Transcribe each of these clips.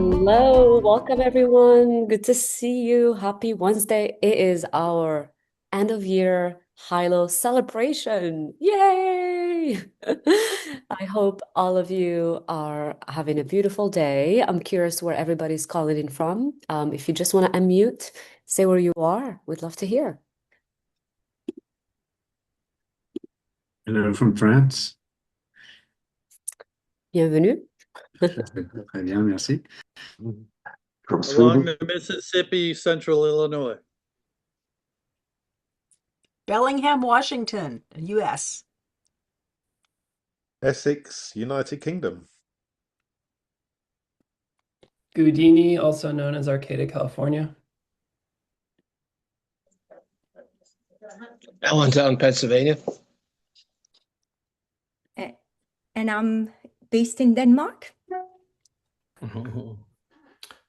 Hello, welcome everyone. Good to see you. Happy Wednesday. It is our end of year Hylo celebration. Yay! I hope all of you are having a beautiful day. I'm curious where everybody's calling in from. If you just want to unmute, say where you are. We'd love to hear. Hello from France. Bienvenue. Très bien, merci. From Along Sweden. the Mississippi, central Illinois. Bellingham, Washington, U.S. Essex, United Kingdom. Houdini, also known as Arcata, California. Allentown, Pennsylvania. And I'm based in Denmark.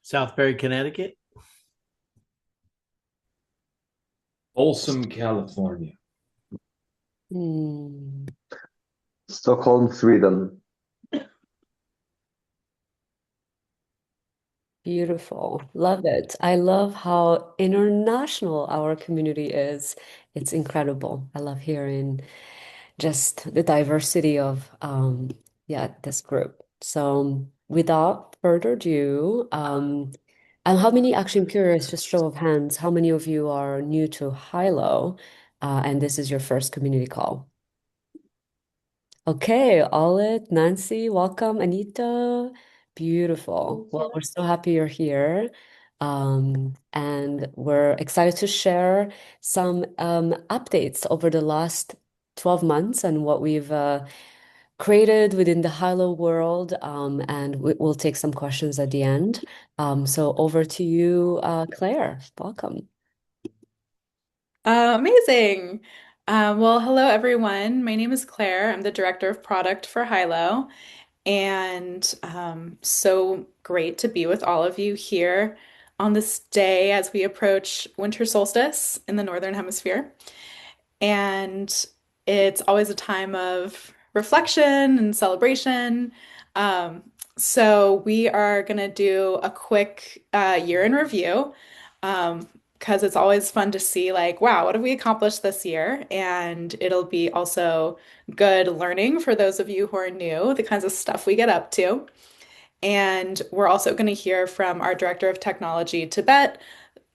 Southbury, Connecticut. Folsom, California. Stockholm, Sweden. Beautiful. Love it. I love how international our community is. It's incredible. I love hearing just the diversity of this group. So without further ado, and how many, actually I'm curious, just show of hands, how many of you are new to Hilo and this is your first community call? Okay, Olet, Nancy, welcome, Anita. Beautiful. Well, we're so happy you're here. And we're excited to share some updates over the last 12 months and what we've created within the Hilo world. And we'll take some questions at the end. So over to you, Claire. Welcome. Amazing. Well, hello everyone. My name is Claire. I'm the director of product for Hylo, and so great to be with all of you here on this day as we approach winter solstice in the Northern Hemisphere. And it's always a time of reflection and celebration. So we are going to do a quick year in review. Because it's always fun to see, like, wow, what have we accomplished this year? And it'll be also good learning for those of you who are new, the kinds of stuff we get up to. And we're also going to hear from our director of technology, Tibet,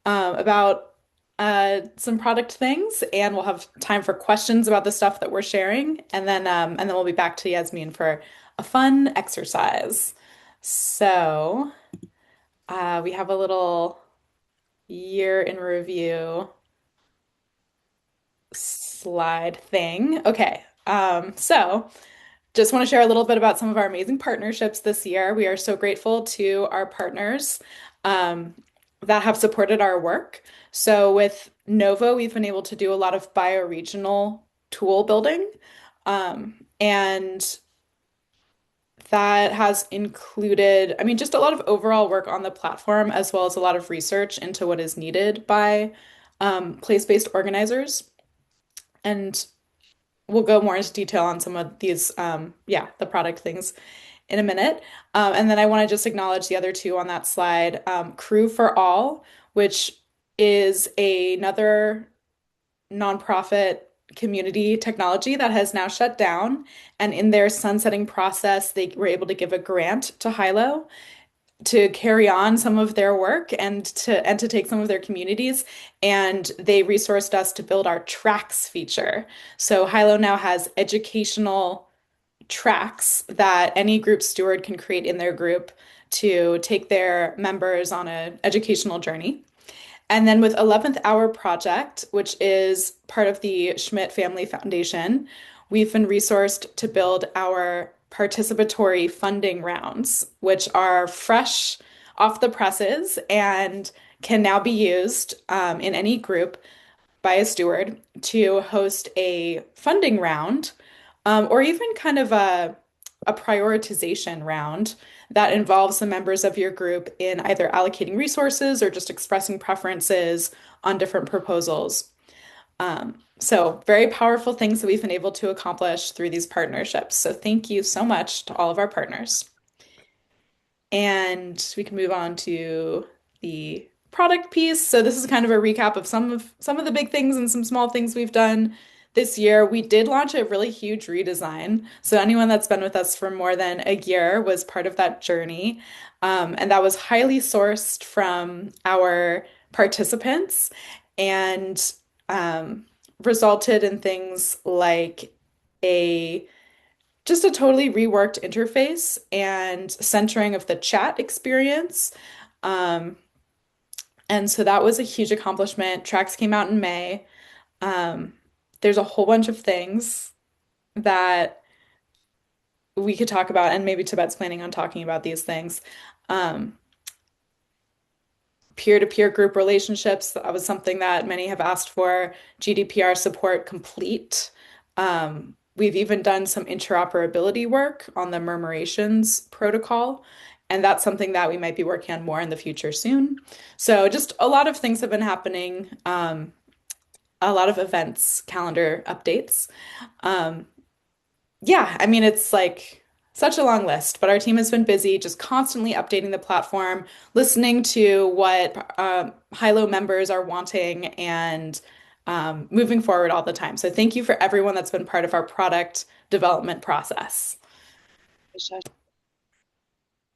about some product things, and we'll have time for questions about the stuff that we're sharing, and then we'll be back to Yasmin for a fun exercise. So we have a little year in review slide thing. Okay. So just want to share a little bit about some of our amazing partnerships this year. We are so grateful to our partners that have supported our work. So with Novo, we've been able to do a lot of bioregional tool building. And that has included, I mean, just a lot of overall work on the platform, as well as a lot of research into what is needed by place-based organizers. And we'll go more into detail on some of these, the product things in a minute. And then I want to just acknowledge the other two on that slide. Crew for All, which is another nonprofit community technology that has now shut down. And in their sunsetting process, they were able to give a grant to Hylo to carry on some of their work and to take some of their communities. And they resourced us to build our tracks feature. So Hylo now has educational tracks that any group steward can create in their group to take their members on an educational journey. And then with 11th Hour Project, which is part of the Schmidt Family Foundation, we've been resourced to build our participatory funding rounds, which are fresh off the presses and can now be used in any group by a steward to host a funding round or even kind of a prioritization round that involves the members of your group in either allocating resources or just expressing preferences on different proposals. So very powerful things that we've been able to accomplish through these partnerships. So thank you so much to all of our partners. And we can move on to the product piece. So this is kind of a recap of some of the big things and some small things we've done this year. We did launch a really huge redesign. So anyone that's been with us for more than a year was part of that journey. And that was highly sourced from our participants and resulted in things like a just a totally reworked interface and centering of the chat experience. Um, and so that was a huge accomplishment. Tracks came out in May. Um, there's a whole bunch of things that we could talk about, and maybe Tibet's planning on talking about these things. Um, Peer-to-peer group relationships, that was something that many have asked for. GDPR support complete. We've even done some interoperability work on the murmurations protocol, and that's something that we might be working on more in the future soon. So just a lot of things have been happening, a lot of events, calendar updates. Um, yeah, I mean, it's like such a long list, but our team has been busy just constantly updating the platform, listening to what Hylo members are wanting, and moving forward all the time. So thank you for everyone that's been part of our product development process.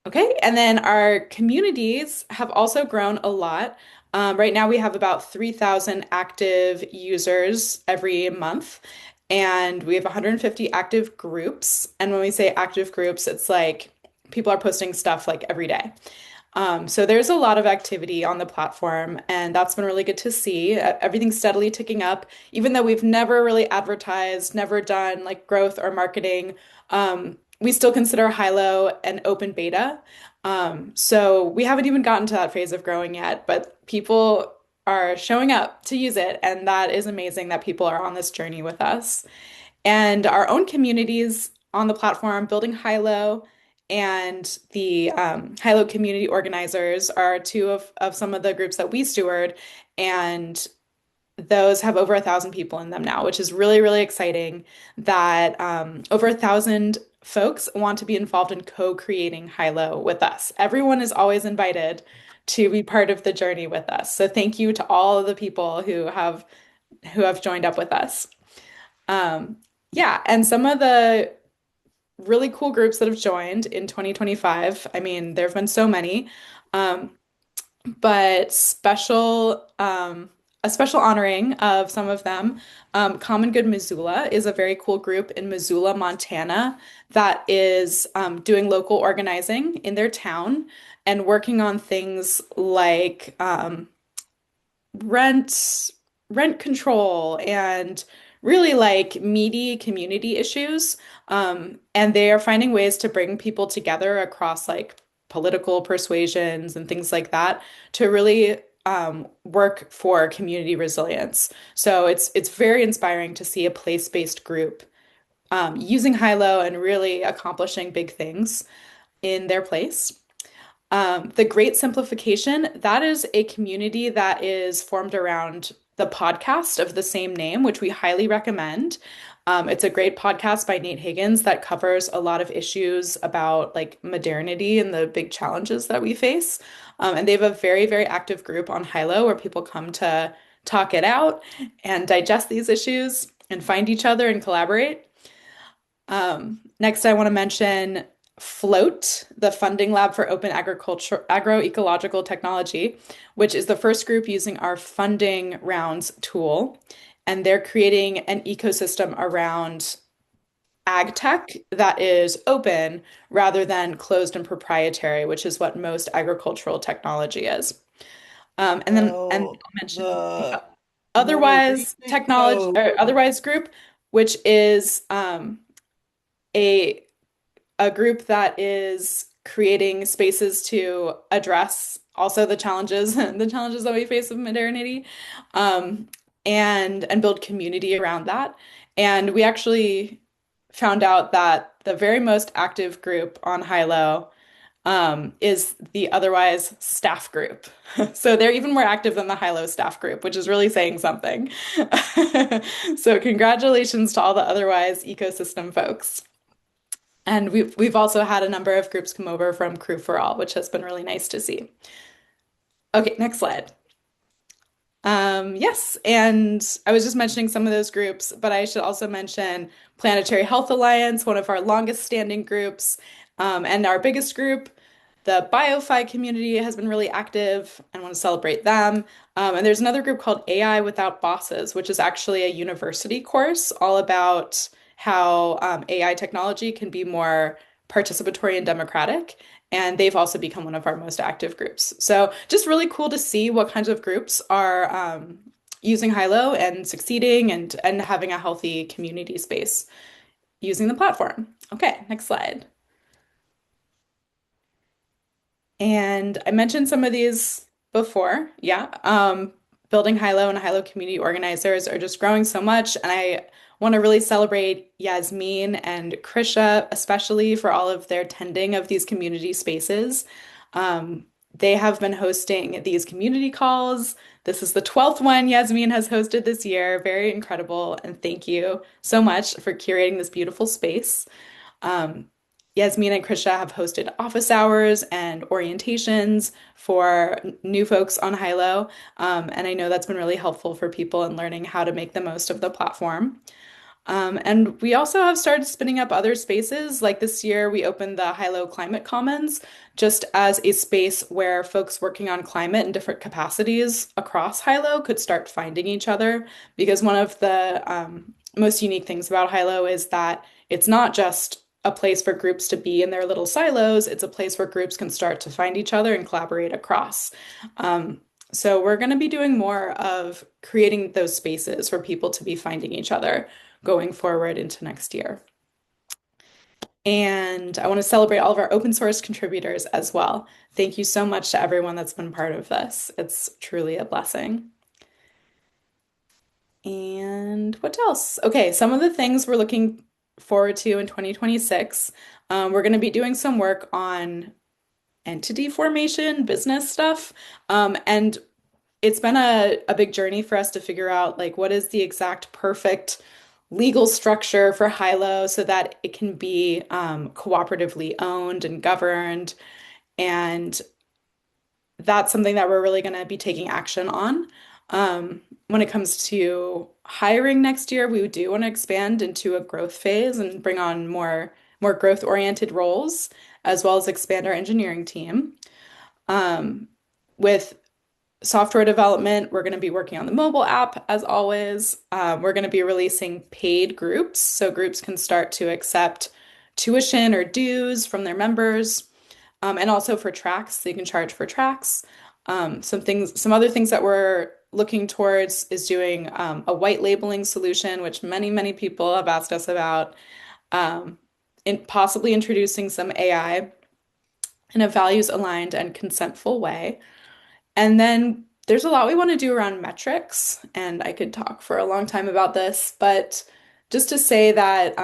Okay, and then our communities have also grown a lot. Right now, we have about 3,000 active users every month, and we have 150 active groups. And when we say active groups, it's like people are posting stuff like every day. So there's a lot of activity on the platform, and that's been really good to see. Everything's steadily ticking up, even though we've never really advertised, never done like growth or marketing. We still consider Hylo an open beta. So we haven't even gotten to that phase of growing yet, but people are showing up to use it, and that is amazing that people are on this journey with us. And our own communities on the platform, Building Hylo and the Hylo community organizers are two of some of the groups that we steward, and those have over 1,000 people in them now, which is really, really exciting that over 1,000 folks want to be involved in co-creating Hylo with us. Everyone is always invited to be part of the journey with us. So thank you to all of the people who have joined up with us. Yeah, and some of the really cool groups that have joined in 2025. I mean, there have been so many, but a special honoring of some of them. Common Good Missoula is a very cool group in Missoula, Montana, that is doing local organizing in their town and working on things like rent rent control and really like meaty community issues. And they are finding ways to bring people together across like political persuasions and things like that to really work for community resilience. So it's very inspiring to see a place-based group using Hylo and really accomplishing big things in their place. The Great Simplification, that is a community that is formed around the podcast of the same name, which we highly recommend. It's a great podcast by Nate Higgins that covers a lot of issues about like modernity and the big challenges that we face. And they have a very, very active group on Hylo where people come to talk it out and digest these issues and find each other and collaborate. Next, I want to mention Float, the Funding Lab for Open Agroecological Technology, which is the first group using our funding rounds tool. And they're creating an ecosystem around ag tech that is open rather than closed and proprietary, which is what most agricultural technology is. And I'll mention the Otherwise Technology or Otherwise group, which is a group that is creating spaces to address also the challenges that we face with modernity, and build community around that. And we actually found out that the very most active group on Hylo is the Otherwise staff group. So they're even more active than the Hylo staff group, which is really saying something. So congratulations to all the Otherwise ecosystem folks. And we've also had a number of groups come over from Crew for All, which has been really nice to see. Okay, next slide. Yes, and I was just mentioning some of those groups, but I should also mention Planetary Health Alliance, one of our longest standing groups, and our biggest group. The BioFi community has been really active and want to celebrate them. And there's another group called AI Without Bosses, which is actually a university course all about how AI technology can be more participatory and democratic. And they've also become one of our most active groups. So just really cool to see what kinds of groups are using Hylo and succeeding and having a healthy community space using the platform. Okay, next slide. And I mentioned some of these before. Yeah. Building Hylo and Hylo community organizers are just growing so much. And I want to really celebrate Yasmin and Krisha, especially for all of their tending of these community spaces. They have been hosting these community calls. This is the 12th one Yasmin has hosted this year. Very incredible. And thank you so much for curating this beautiful space. Yasmin and Krisha have hosted office hours and orientations for new folks on Hylo. And I know that's been really helpful for people in learning how to make the most of the platform. And we also have started spinning up other spaces. Like this year, we opened the Hylo Climate Commons just as a space where folks working on climate in different capacities across Hylo could start finding each other. Because one of the most unique things about Hylo is that it's not just a place for groups to be in their little silos. It's a place where groups can start to find each other and collaborate across. So we're going to be doing more of creating those spaces for people to be finding each other going forward into next year. And I want to celebrate all of our open source contributors as well. Thank you so much to everyone that's been part of this. It's truly a blessing. And what else? Okay, some of the things we're looking forward to in 2026. We're going to be doing some work on entity formation, business stuff. And it's been a big journey for us to figure out like what is the exact perfect legal structure for Hylo so that it can be cooperatively owned and governed. And that's something that we're really going to be taking action on. When it comes to hiring next year, we do want to expand into a growth phase and bring on more growth-oriented roles, as well as expand our engineering team. With software development, we're going to be working on the mobile app as always. We're going to be releasing paid groups, so groups can start to accept tuition or dues from their members, and also for tracks, so you can charge for tracks. Some other things that we're looking towards is doing a white labeling solution, which many people have asked us about, possibly introducing some AI in a values-aligned and consentful way. And then there's a lot we want to do around metrics, and I could talk for a long time about this, but just to say that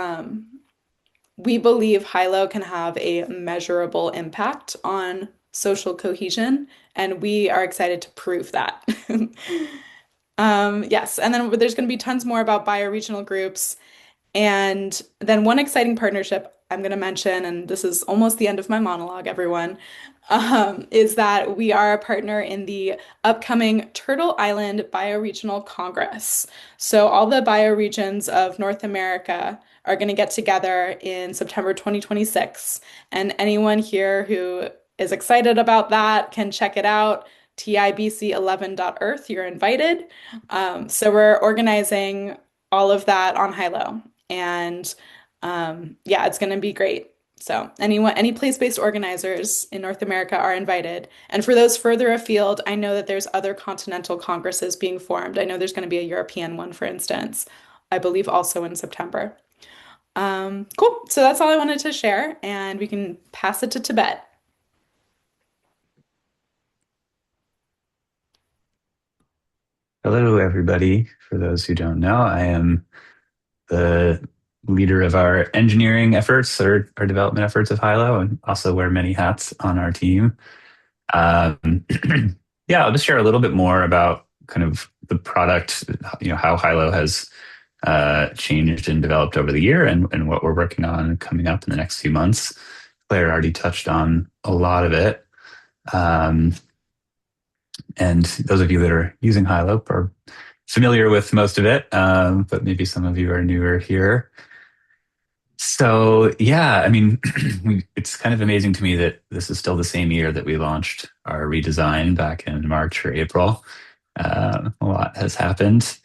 we believe Hylo can have a measurable impact on social cohesion, and we are excited to prove that. Yes, and then there's going to be tons more about bioregional groups. And then one exciting partnership I'm going to mention, and this is almost the end of my monologue, everyone, is that we are a partner in the upcoming Turtle Island Bioregional Congress. So all the bioregions of North America are going to get together in September 2026. And anyone here who is excited about that can check it out. tibc11.earth, you're invited. So we're organizing all of that on Hylo. And yeah, it's going to be great. So any place-based organizers in North America are invited. And for those further afield, I know that there's other continental congresses being formed. I know there's going to be a European one, for instance, I believe also in September. Cool. So that's all I wanted to share, and we can pass it to Tibet. Hello, everybody. For those who don't know, I am the leader of our engineering efforts, or our development efforts of Hylo, and also wear many hats on our team. Yeah, I'll just share a little bit more about kind of the product, how Hylo has changed and developed over the year and what we're working on coming up in the next few months. Claire already touched on a lot of it. And those of you that are using Hylo are familiar with most of it, but maybe some of you are newer here. So yeah, I mean, it's kind of amazing to me that this is still the same year that we launched our redesign back in March or April. A lot has happened.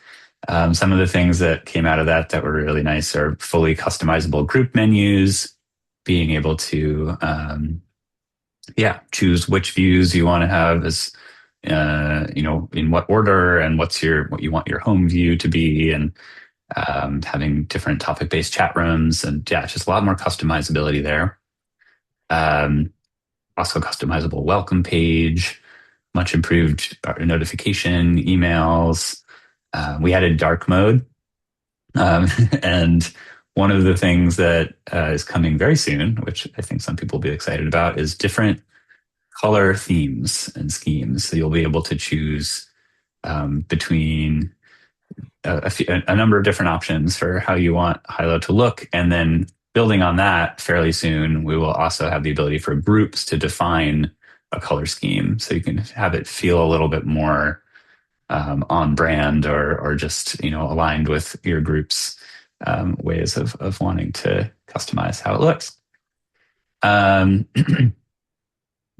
Some of the things that came out of that were really nice are fully customizable group menus, being able to choose which views you want to have as in what order and what you want your home view to be, and having different topic-based chat rooms, and just a lot more customizability there. Also customizable welcome page, much improved notification, emails. We added dark mode. And one of the things that is coming very soon, which I think some people will be excited about, is different color themes and schemes. So you'll be able to choose between a number of different options for how you want Hylo to look. And then building on that, fairly soon, we will also have the ability for groups to define a color scheme. So you can have it feel a little bit more on brand or just aligned with your group's ways of wanting to customize how it looks.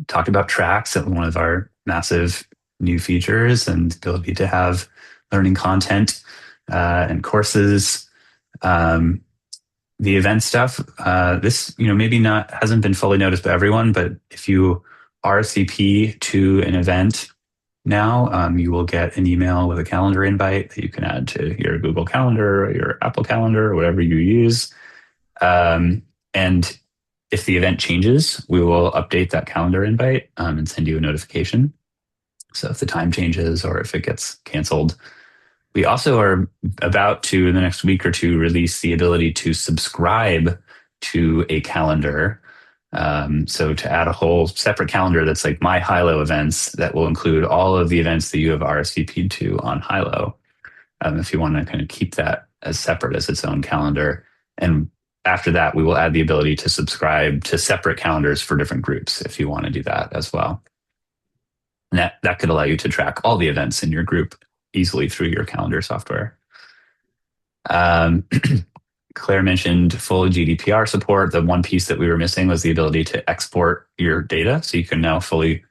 Talked about tracks, one of our massive new features, and the ability to have learning content and courses. The event stuff, this maybe hasn't been fully noticed by everyone, but if you RSVP to an event now, you will get an email with a calendar invite that you can add to your Google Calendar or your Apple Calendar or whatever you use. And if the event changes, we will update that calendar invite and send you a notification. So if the time changes or if it gets canceled. We also are about to, in the next week or two, release the ability to subscribe to a calendar. So to add a whole separate calendar that's like My Hylo events that will include all of the events that you have RSVP'd to on Hylo. If you want to kind of keep that as separate as its own calendar. And after that, we will add the ability to subscribe to separate calendars for different groups if you want to do that as well. And that could allow you to track all the events in your group easily through your calendar software. Claire mentioned full GDPR support. The one piece that we were missing was the ability to export your data. So you can now fully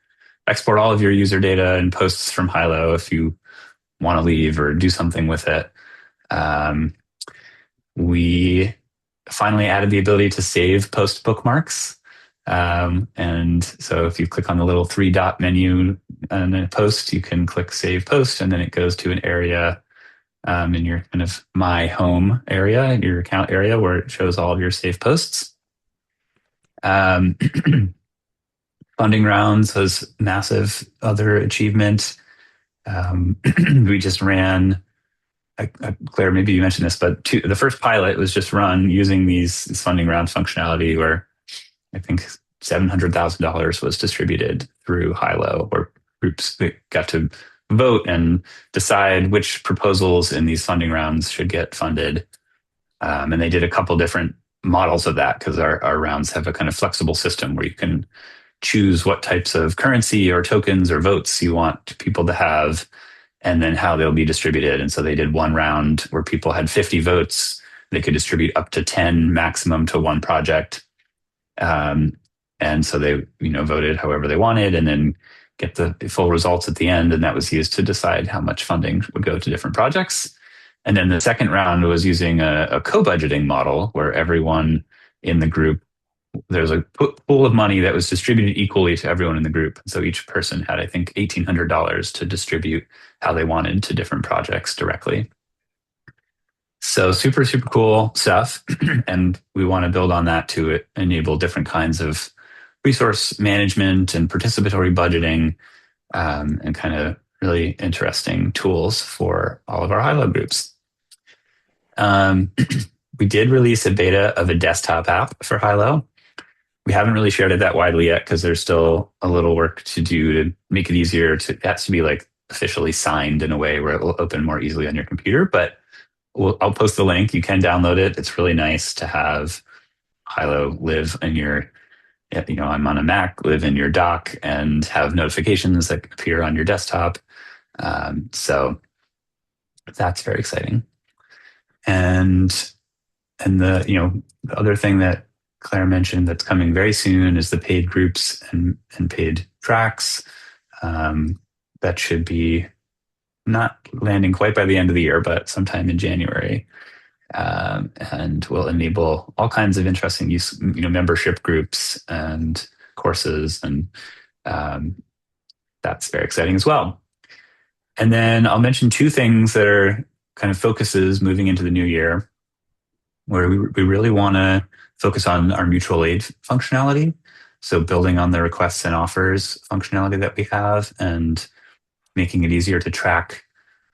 export all of your user data and posts from Hylo if you want to leave or do something with it. We finally added the ability to save post bookmarks. And so if you click on the little 3-dot menu on a post, you can click Save Post, and then it goes to an area in your kind of My Home area, your account area, where it shows all of your saved posts. Funding rounds was massive other achievement. We just ran, Claire, maybe you mentioned this, but the first pilot was just run using this funding round functionality where I think $700,000 was distributed through Hylo, where groups got to vote and decide which proposals in these funding rounds should get funded. And they did a couple different models of that because our rounds have a kind of flexible system where you can choose what types of currency or tokens or votes you want people to have and then how they'll be distributed. And so they did one round where people had 50 votes. They could distribute up to 10 maximum to one project. And so they, voted however they wanted and then get the full results at the end. And that was used to decide how much funding would go to different projects. And then the second round was using a co-budgeting model where everyone in the group, there's a pool of money that was distributed equally to everyone in the group. So each person had, I think, $1,800 to distribute how they wanted to different projects directly. So super, super cool stuff. And we want to build on that to enable different kinds of resource management and participatory budgeting and kind of really interesting tools for all of our Hylo groups. We did release a beta of a desktop app for Hylo. We haven't really shared it that widely yet because there's still a little work to do to make it easier. It has to be like officially signed in a way where it will open more easily on your computer. But I'll post the link. You can download it. It's really nice to have Hylo live in your, I'm on a Mac, live in your dock and have notifications that appear on your desktop. So that's very exciting. And the other thing that Claire mentioned that's coming very soon is the paid groups and paid tracks. That should be not landing quite by the end of the year, but sometime in January. And will enable all kinds of interesting membership groups and courses, and that's very exciting as well. And then I'll mention two things that are kind of focuses moving into the new year, where we really want to focus on our mutual aid functionality. So building on the requests and offers functionality that we have and making it easier to track,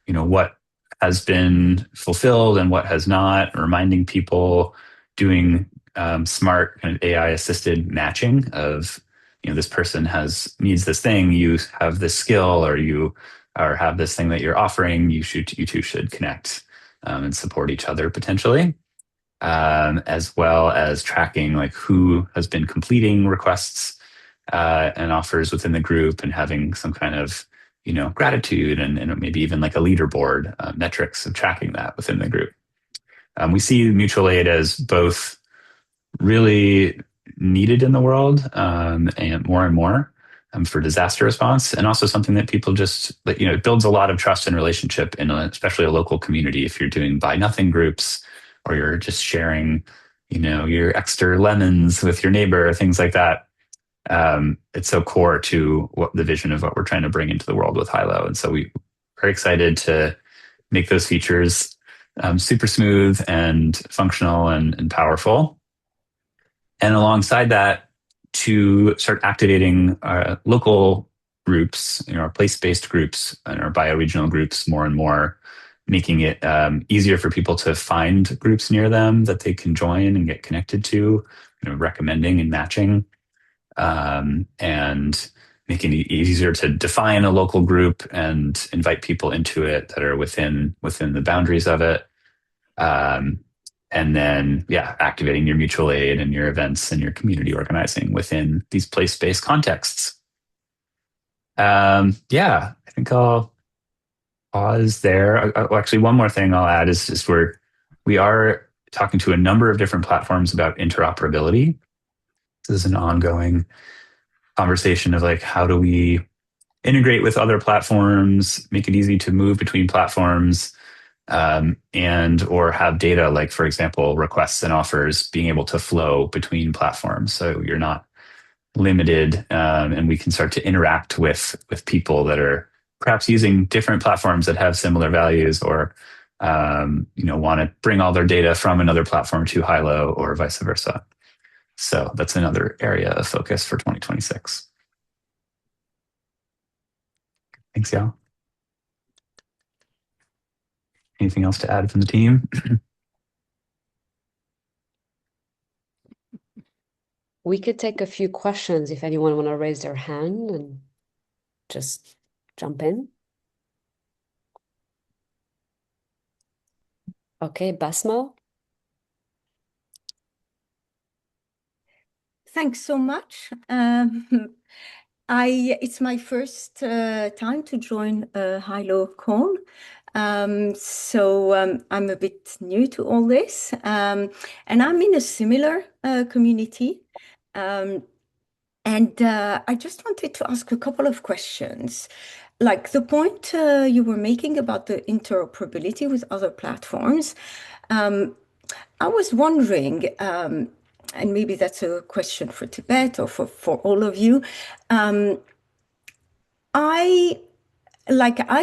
what has been fulfilled and what has not, reminding people, doing smart kind of AI assisted matching of, this person needs this thing, you have this skill, or have this thing that you're offering, you two should connect and support each other potentially. As well as tracking like who has been completing requests and offers within the group, and having some kind of gratitude and maybe even like a leaderboard, metrics of tracking that within the group. We see mutual aid as both really needed in the world and more for disaster response, and also something that people it builds a lot of trust and relationship in especially a local community. If you're doing buy nothing groups, or you're just sharing, your extra lemons with your neighbor, things like that. It's so core to what the vision of what we're trying to bring into the world with Hylo. And so we're very excited to make those features super smooth and functional and powerful. And alongside that, to start activating local groups, our place-based groups and our bioregional groups more and more, making it easier for people to find groups near them that they can join and get connected to, recommending and matching, and making it easier to define a local group and invite people into it that are within the boundaries of it. And then, activating your mutual aid and your events and your community organizing within these place-based contexts. I think I'll pause there. Actually, one more thing I'll add is we are talking to a number of different platforms about interoperability. This is an ongoing conversation of like, how do we integrate with other platforms, make it easy to move between platforms, and or have data like, for example, requests and offers being able to flow between platforms. So you're not limited, and we can start to interact with people that are perhaps using different platforms that have similar values, or want to bring all their data from another platform to Hylo, or vice versa. So that's another area of focus for 2026. Thanks, y'all. Anything else to add from the team? We could take a few questions if anyone want to raise their hand and just jump in. Okay, Basmo. Thanks so much. It's my first time to join a Hylo call. So I'm a bit new to all this, and I'm in a similar community. And I just wanted to ask a couple of questions. Like the point you were making about the interoperability with other platforms, I was wondering, and maybe that's a question for Tibet or for all of you. I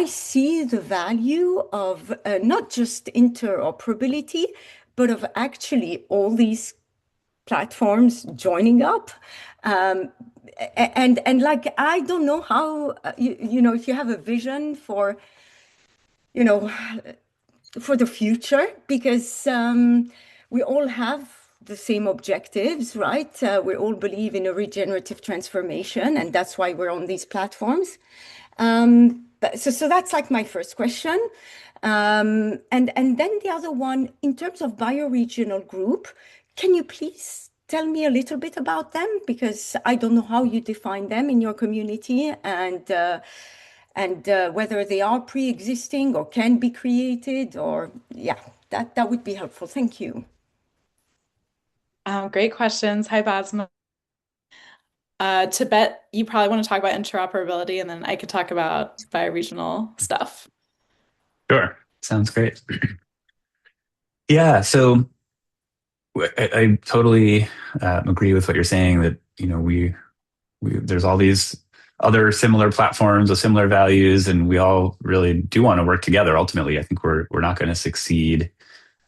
see the value of not just interoperability, but of actually all these platforms joining up. And like, I don't know how, if you have a vision for, for the future, because we all have the same objectives, right? We all believe in a regenerative transformation, and that's why we're on these platforms. So that's like my first question. And then the other one, in terms of bioregional group, can you please tell me a little bit about them? Because I don't know how you define them in your community, and whether they are pre-existing or can be created, or yeah, that would be helpful. Thank you. Great questions. Hi, Basma. Tibet, you probably want to talk about interoperability, and then I could talk about bioregional stuff. Sure. Sounds great. Yeah, so I totally agree with what you're saying that, we there's all these other similar platforms with similar values, and we all really do want to work together. Ultimately, I think we're not going to succeed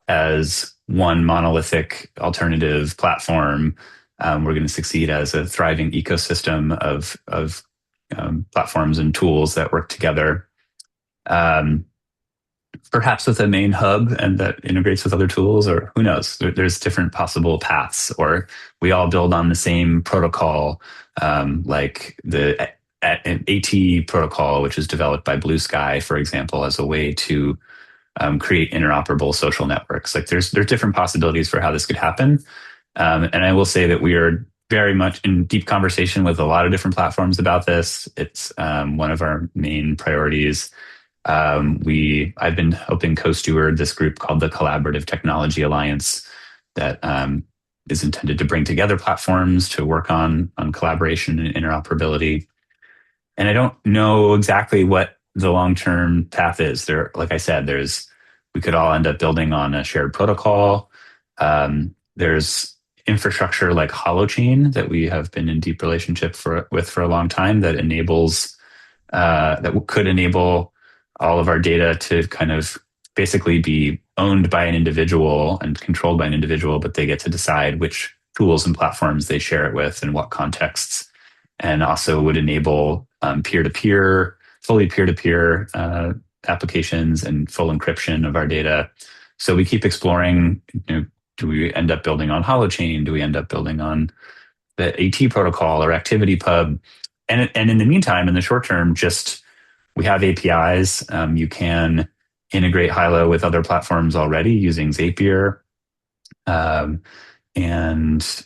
as one monolithic alternative platform. We're going to succeed as a thriving ecosystem of platforms and tools that work together. Perhaps with a main hub and that integrates with other tools, or who knows, there's different possible paths, or we all build on the same protocol, like the AT protocol, which is developed by Blue Sky, for example, as a way to create interoperable social networks. Like there's different possibilities for how this could happen. And I will say that we are very much in deep conversation with a lot of different platforms about this. It's one of our main priorities. I've been helping co-steward this group called the Collaborative Technology Alliance that is intended to bring together platforms to work on collaboration and interoperability. And I don't know exactly what the long-term path is. Like I said, we could all end up building on a shared protocol. There's infrastructure like Holochain that we have been in deep relationship with for a long time that could enable all of our data to kind of basically be owned by an individual and controlled by an individual, but they get to decide which tools and platforms they share it with and what contexts, and also would enable peer-to-peer, fully peer-to-peer applications and full encryption of our data. So we keep exploring, do we end up building on Holochain? Do we end up building on the AT protocol or ActivityPub? And in the meantime, in the short term, we have APIs. You can integrate Hylo with other platforms already using Zapier. And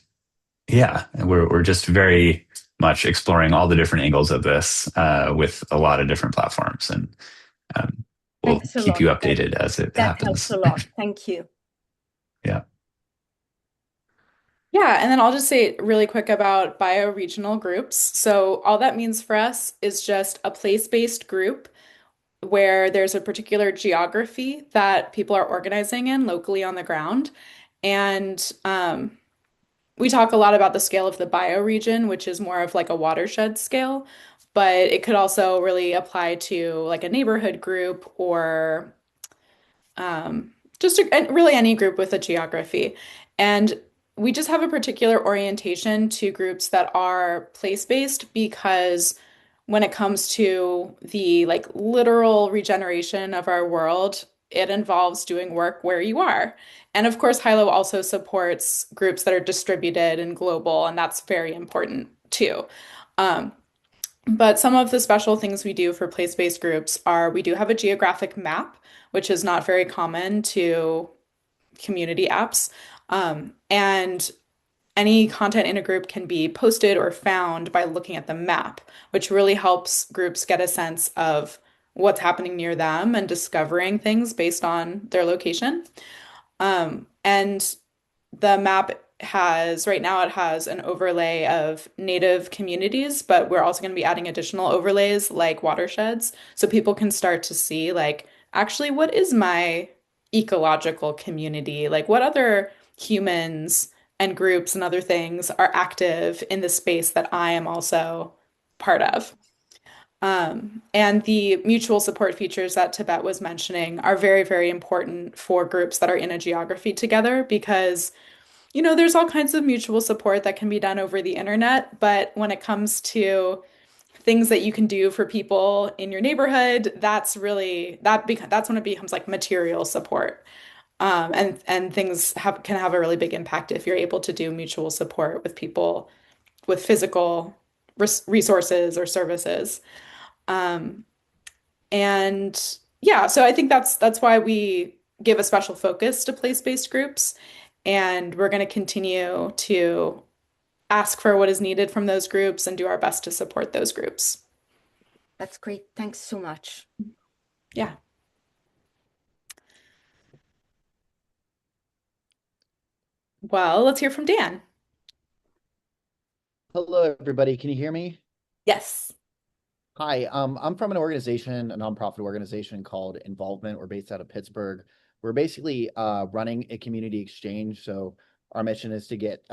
yeah, we're just very much exploring all the different angles of this with a lot of different platforms. And we'll keep you updated as it happens. That helps a lot. Thank you. Yeah. Yeah, and then I'll just say really quick about bioregional groups. So all that means for us is just a place-based group where there's a particular geography that people are organizing in locally on the ground. And we talk a lot about the scale of the bioregion, which is more of like a watershed scale, but it could also really apply to like a neighborhood group or really any group with a geography. And we just have a particular orientation to groups that are place-based because when it comes to the like literal regeneration of our world, it involves doing work where you are. And of course, Hylo also supports groups that are distributed and global, and that's very important too. But some of the special things we do for place-based groups are we do have a geographic map, which is not very common to community apps. And any content in a group can be posted or found by looking at the map, which really helps groups get a sense of what's happening near them and discovering things based on their location. And the map right now it has an overlay of native communities, but we're also going to be adding additional overlays like watersheds so people can start to see like, actually, what is my ecological community? Like what other humans and groups and other things are active in the space that I am also part of. And the mutual support features that Tibet was mentioning are very, very important for groups that are in a geography together because, there's all kinds of mutual support that can be done over the internet. But when it comes to things that you can do for people in your neighborhood, that's when it becomes like material support. And things can have a really big impact if you're able to do mutual support with people with physical resources or services. And yeah, so I think that's why we give a special focus to place-based groups. And we're going to continue to ask for what is needed from those groups and do our best to support those groups. That's great. Thanks so much. Yeah. Well, let's hear from Dan. Hello, everybody. Can you hear me? Yes. Hi, I'm from an organization, a nonprofit organization called Involvement. We're based out of Pittsburgh. We're basically running a community exchange. So our mission is to get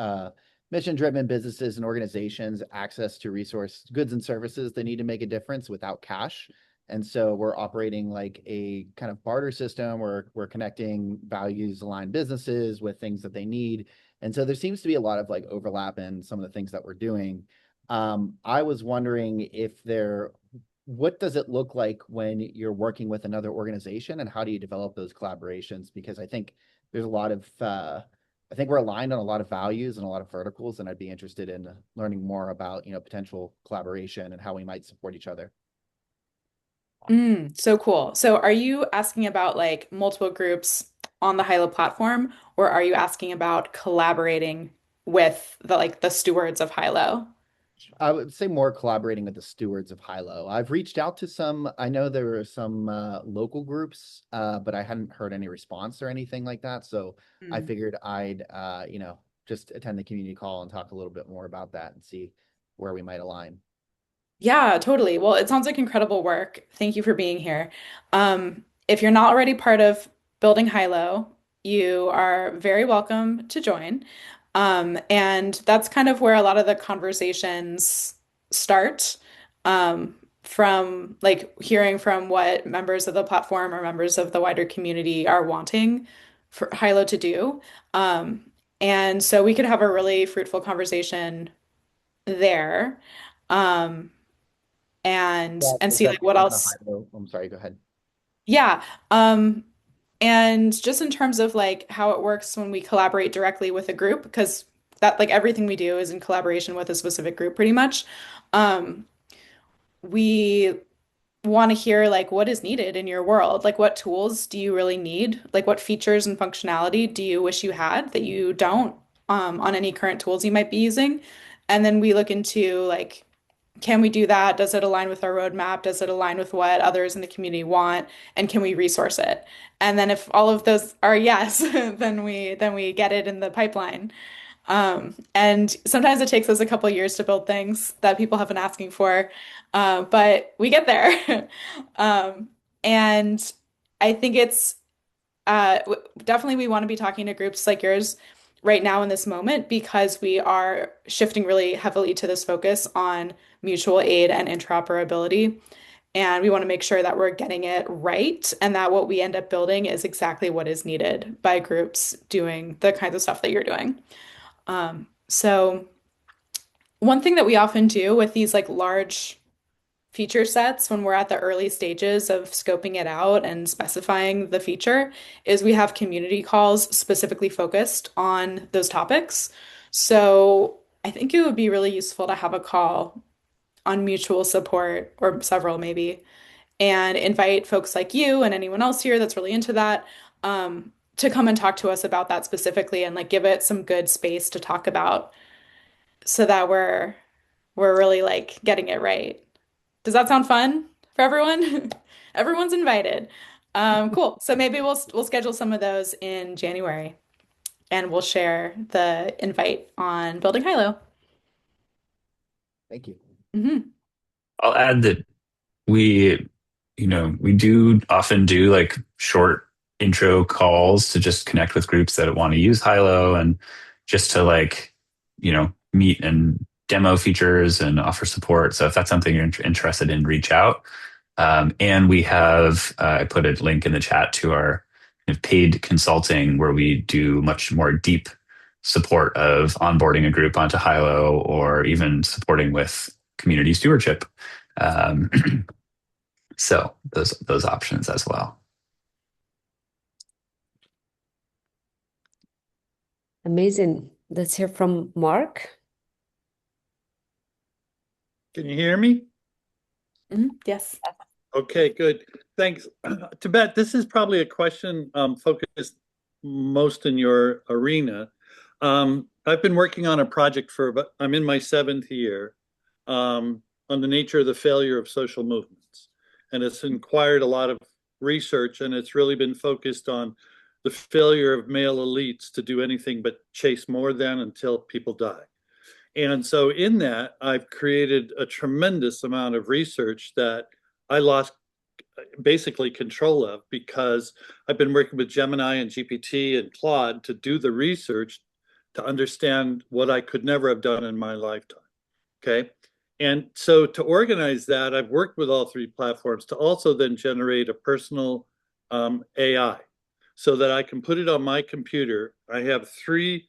mission-driven businesses and organizations access to resource goods and services they need to make a difference without cash. And so we're operating like a kind of barter system where we're connecting values-aligned businesses with things that they need. And so there seems to be a lot of like overlap in some of the things that we're doing. I was wondering what does it look like when you're working with another organization, and how do you develop those collaborations? Because I think there's a lot of, I think we're aligned on a lot of values and a lot of verticals, and I'd be interested in learning more about, potential collaboration and how we might support each other. So cool. So are you asking about like multiple groups on the Hylo platform, or are you asking about collaborating with the stewards of Hylo? I would say more collaborating with the stewards of Hylo. I've reached out to some, I know there were some local groups, but I hadn't heard any response or anything like that. So I figured I'd, just attend the community call and talk a little bit more about that and see where we might align. Yeah, totally. Well, it sounds like incredible work. Thank you for being here. If you're not already part of Building Hylo, you are very welcome to join. And that's kind of where a lot of the conversations start, from like hearing from what members of the platform or members of the wider community are wanting for Hylo to do. And so we could have a really fruitful conversation there. Um, and Yeah, and is see that like what on the else. Hylo? I'm sorry, go ahead. Yeah. And just in terms of like how it works when we collaborate directly with a group, because that like everything we do is in collaboration with a specific group pretty much. Um, we want to hear like what is needed in your world. Like what tools do you really need? Like what features and functionality do you wish you had that you don't on any current tools you might be using? And then we look into like, can we do that? Does it align with our roadmap? Does it align with what others in the community want? And can we resource it? And then if all of those are yes, then we get it in the pipeline. And sometimes it takes us a couple years to build things that people have been asking for, but we get there. Um, and I think it's definitely we want to be talking to groups like yours right now in this moment because we are shifting really heavily to this focus on mutual aid and interoperability. And we want to make sure that we're getting it right and that what we end up building is exactly what is needed by groups doing the kinds of stuff that you're doing. So one thing that we often do with these like large feature sets when we're at the early stages of scoping it out and specifying the feature is we have community calls specifically focused on those topics. So I think it would be really useful to have a call on mutual support or several maybe and invite folks like you and anyone else here that's really into that to come and talk to us about that specifically and like give it some good space to talk about so that we're really like getting it right. Does that sound fun for everyone? Everyone's invited. Cool. So maybe we'll schedule some of those in January and we'll share the invite on Building Hylo. Thank you. I'll add that we do often do like short intro calls to just connect with groups that want to use Hylo and just to like, meet and demo features and offer support. So if that's something you're interested in, reach out. And we have, I put a link in the chat to our kind of paid consulting where we do much more deep support of onboarding a group onto Hylo or even supporting with community stewardship. So those options as well. Amazing. Let's hear from Mark. Can you hear me? Yes. Okay, good. Thanks. Tibet, this is probably a question focused most in your arena. I've been working on a project I'm in my 7th year, on the nature of the failure of social movements. And it's inquired a lot of research, and it's really been focused on the failure of male elites to do anything but chase more than until people die. And so in that, I've created a tremendous amount of research that I lost basically control of, because I've been working with Gemini and GPT and Claude to do the research to understand what I could never have done in my lifetime. Okay. And so to organize that, I've worked with all 3 platforms to also then generate a personal AI so that I can put it on my computer. I have 3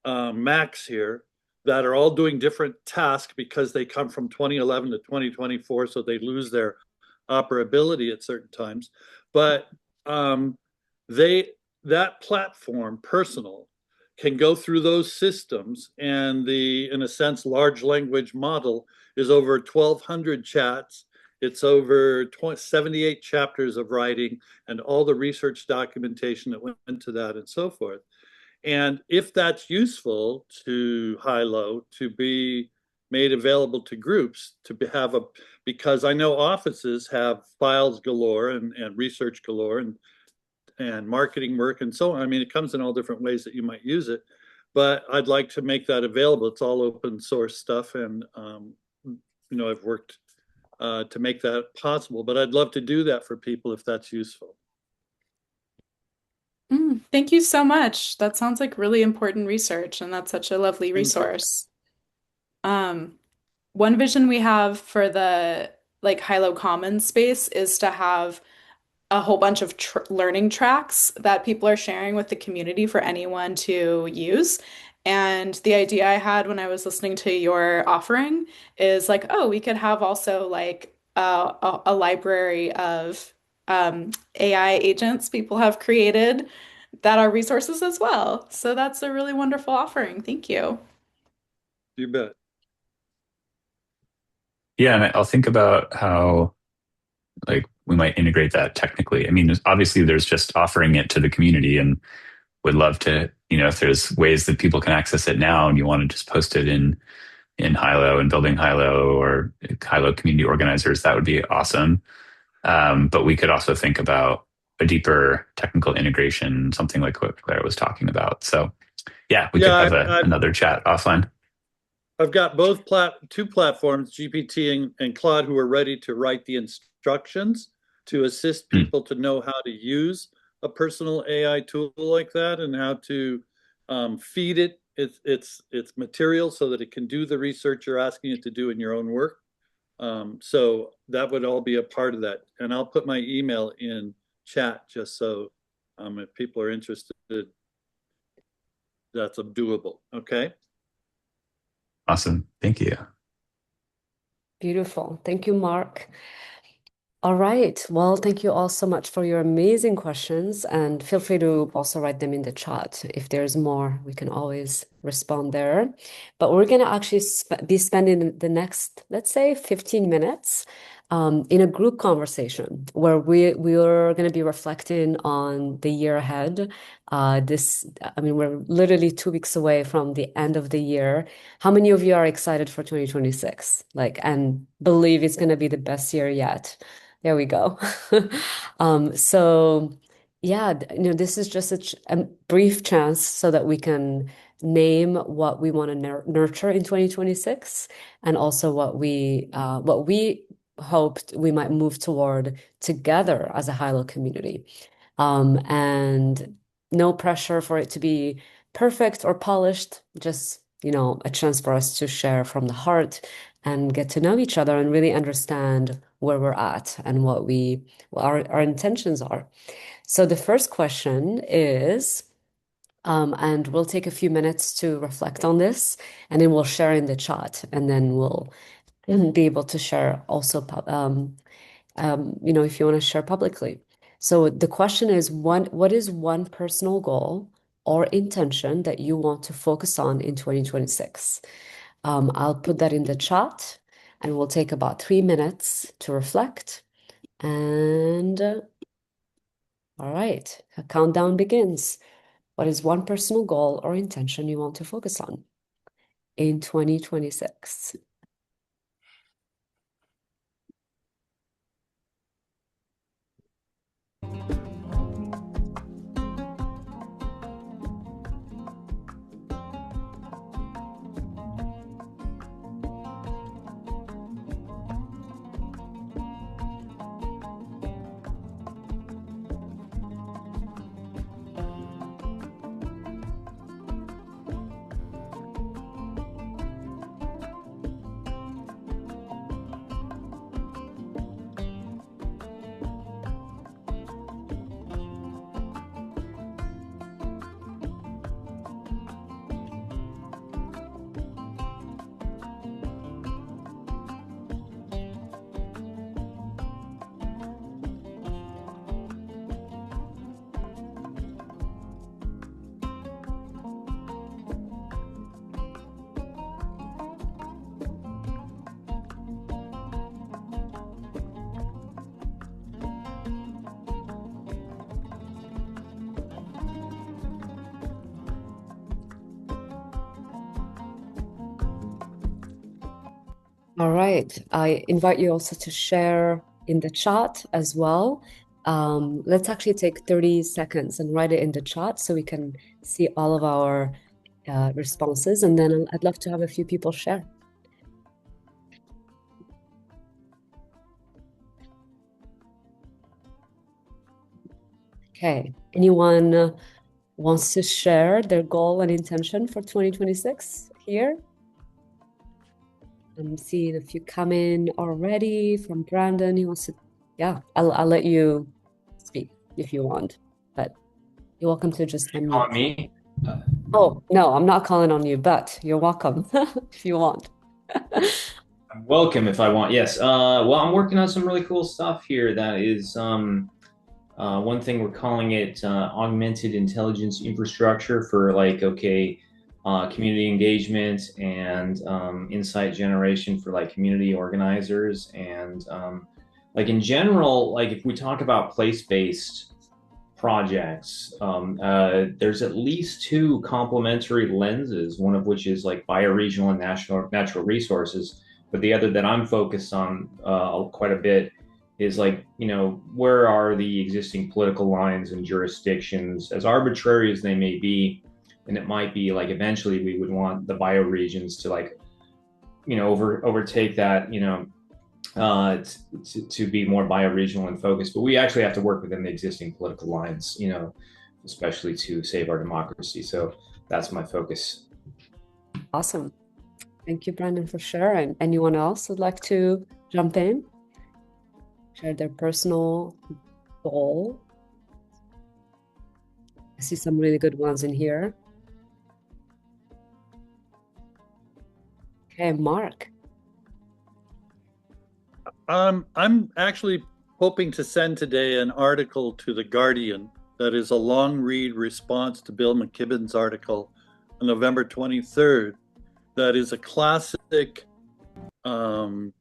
Macs here that are all doing different tasks because they come from 2011 to 2024, so they lose their operability at certain times. But that platform, personal, can go through those systems, and in a sense, large language model is over 1,200 chats. It's over 78 chapters of writing and all the research documentation that went into that and so forth. And if that's useful to Hylo to be made available to groups, because I know offices have files galore and research galore and marketing work and so on. I mean, it comes in all different ways that you might use it, but I'd like to make that available. It's all open source stuff, and I've worked to make that possible, but I'd love to do that for people if that's useful. Thank you so much. That sounds like really important research, and that's such a lovely resource. One vision we have for the Hylo Commons space is to have a whole bunch of learning tracks that people are sharing with the community for anyone to use. And the idea I had when I was listening to your offering is oh, we could have also a library of AI agents people have created that are resources as well. So that's a really wonderful offering. Thank you. You bet. Yeah, and I'll think about how we might integrate that technically. I mean, obviously there's just offering it to the community, and would love to, if there's ways that people can access it now and you want to just post it in Hylo and building Hylo or Hylo community organizers, that would be awesome. But we could also think about a deeper technical integration, something like what Claire was talking about. So yeah, we could have another chat offline. I've got two platforms, GPT and Claude, who are ready to write the instructions to assist people to know how to use a personal AI tool like that, and how to feed it its material so that it can do the research you're asking it to do in your own work. So that would all be a part of that. And I'll put my email in chat just so if people are interested, that's doable. Okay. Awesome. Thank you. Beautiful. Thank you, Mark. All right. Well, thank you all so much for your amazing questions, and feel free to also write them in the chat. If there's more, we can always respond there. But we're going to actually be spending the next, let's say, 15 minutes in a group conversation where we're going to be reflecting on the year ahead. We're literally 2 weeks away from the end of the year. How many of you are excited for 2026? And believe it's going to be the best year yet? There we go. So yeah, this is just a brief chance so that we can name what we want to nurture in 2026, and also what we hoped we might move toward together as a Hylo community. And no pressure for it to be perfect or polished, just a chance for us to share from the heart and get to know each other and really understand where we're at and what our intentions are. So the first question is, and we'll take a few minutes to reflect on this, and then we'll share in the chat, and then we'll be able to share also, if you want to share publicly. So the question is, what is one personal goal or intention that you want to focus on in 2026? I'll put that in the chat, and we'll take about 3 minutes to reflect, And all right, a countdown begins. What is one personal goal or intention you want to focus on in 2026? All right. I invite you also to share in the chat as well. Let's actually take 30 seconds and write it in the chat so we can see all of our responses. And then I'd love to have a few people share. Okay. Anyone wants to share their goal and intention for 2026 here? I'm seeing a few come in already from Brandon. He wants to, yeah, I'll let you speak if you want, but you're welcome to just unmute. On me? Oh, no, I'm not calling on you, but you're welcome if you want. I'm welcome if I want. Yes. Well, I'm working on some really cool stuff here. That is one thing we're calling it augmented intelligence infrastructure for community engagement and insight generation for like community organizers and in general, like if we talk about place-based projects, there's at least two complementary lenses, one of which is like bioregional and natural resources, but the other that I'm focused on quite a bit is where are the existing political lines and jurisdictions, as arbitrary as they may be, and it might be like eventually we would want the bioregions to overtake that, to be more bioregional and focused. But we actually have to work within the existing political lines, especially to save our democracy. So that's my focus. Awesome. Thank you, Brandon, for sharing. Anyone else would like to jump in? Share their personal goal? I see some really good ones in here. Okay, Mark. I'm actually hoping to send today an article to The Guardian that is a long read response to Bill McKibben's article on November 23rd. That is a classic verbalization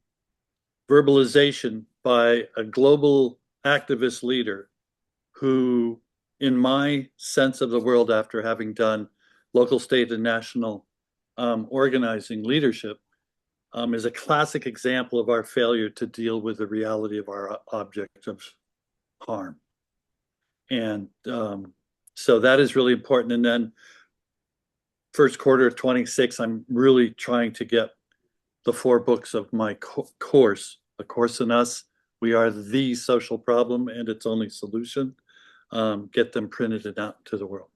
by a global activist leader who, in my sense of the world after having done local, state, and national organizing leadership, is a classic example of our failure to deal with the reality of our object of harm. And so that is really important. And then first quarter of 26, I'm really trying to get the 4 books of my course, A Course in Us, We Are the Social Problem and Its Only Solution, get them printed and out to the world.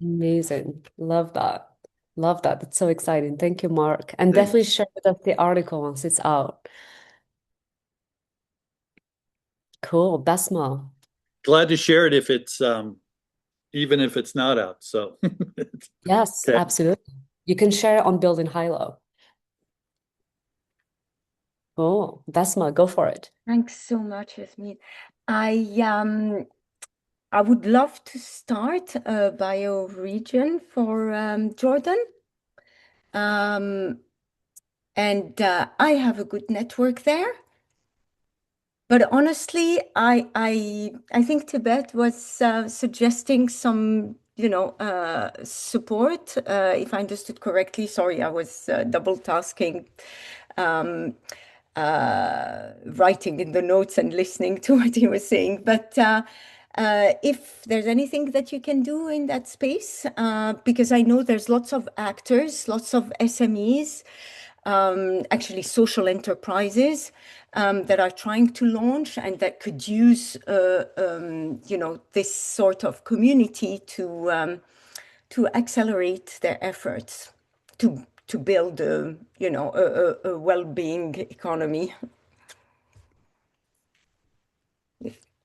Amazing. Love that. Love that. That's so exciting. Thank you, Mark. And Thanks. definitely share with us the article once it's out. Cool. Basma. Glad to share it if it's even if it's not out. So Yes, okay. absolutely. You can share it on Building Hylo. Cool. Basma, go for it. Thanks so much, Yasmin. I would love to start a bioregion for Jordan. And I have a good network there. But honestly, I think Tibet was suggesting some, support, if I understood correctly. Sorry, I was double tasking, um, writing in the notes and listening to what he was saying. But if there's anything that you can do in that space, because I know there's lots of actors, lots of SMEs, actually social enterprises that are trying to launch and that could use, this sort of community to accelerate their efforts to build a well-being economy.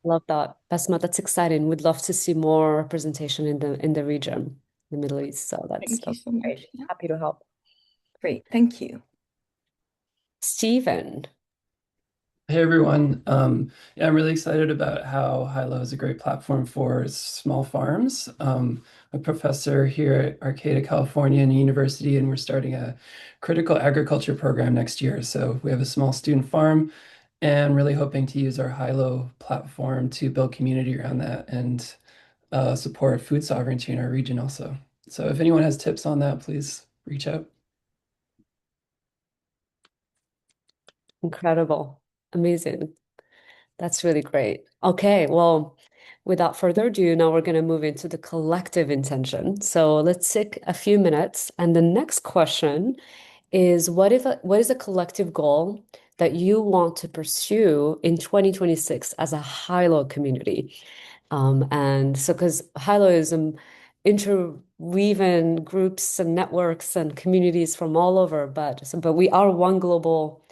Love that. Basma, that's exciting. We'd love to see more representation in the region, the Middle East. So Thank you so great. much. Yeah. Happy to help. Great, thank you. Stephen. Hey everyone. Yeah, I'm really excited about how Hylo is a great platform for small farms. I'm a professor here at Arcata, California University, and we're starting a critical agriculture program next year. So we have a small student farm and really hoping to use our Hylo platform to build community around that and support food sovereignty in our region also. So if anyone has tips on that, please reach out. Incredible. Amazing. That's really great. Okay, well, without further ado, now we're going to move into the collective intention. So let's take a few minutes. And the next question is what is a collective goal that you want to pursue in 2026 as a Hilo community? And so, because Hilo is interweaving groups and networks and communities from all over, but we are one global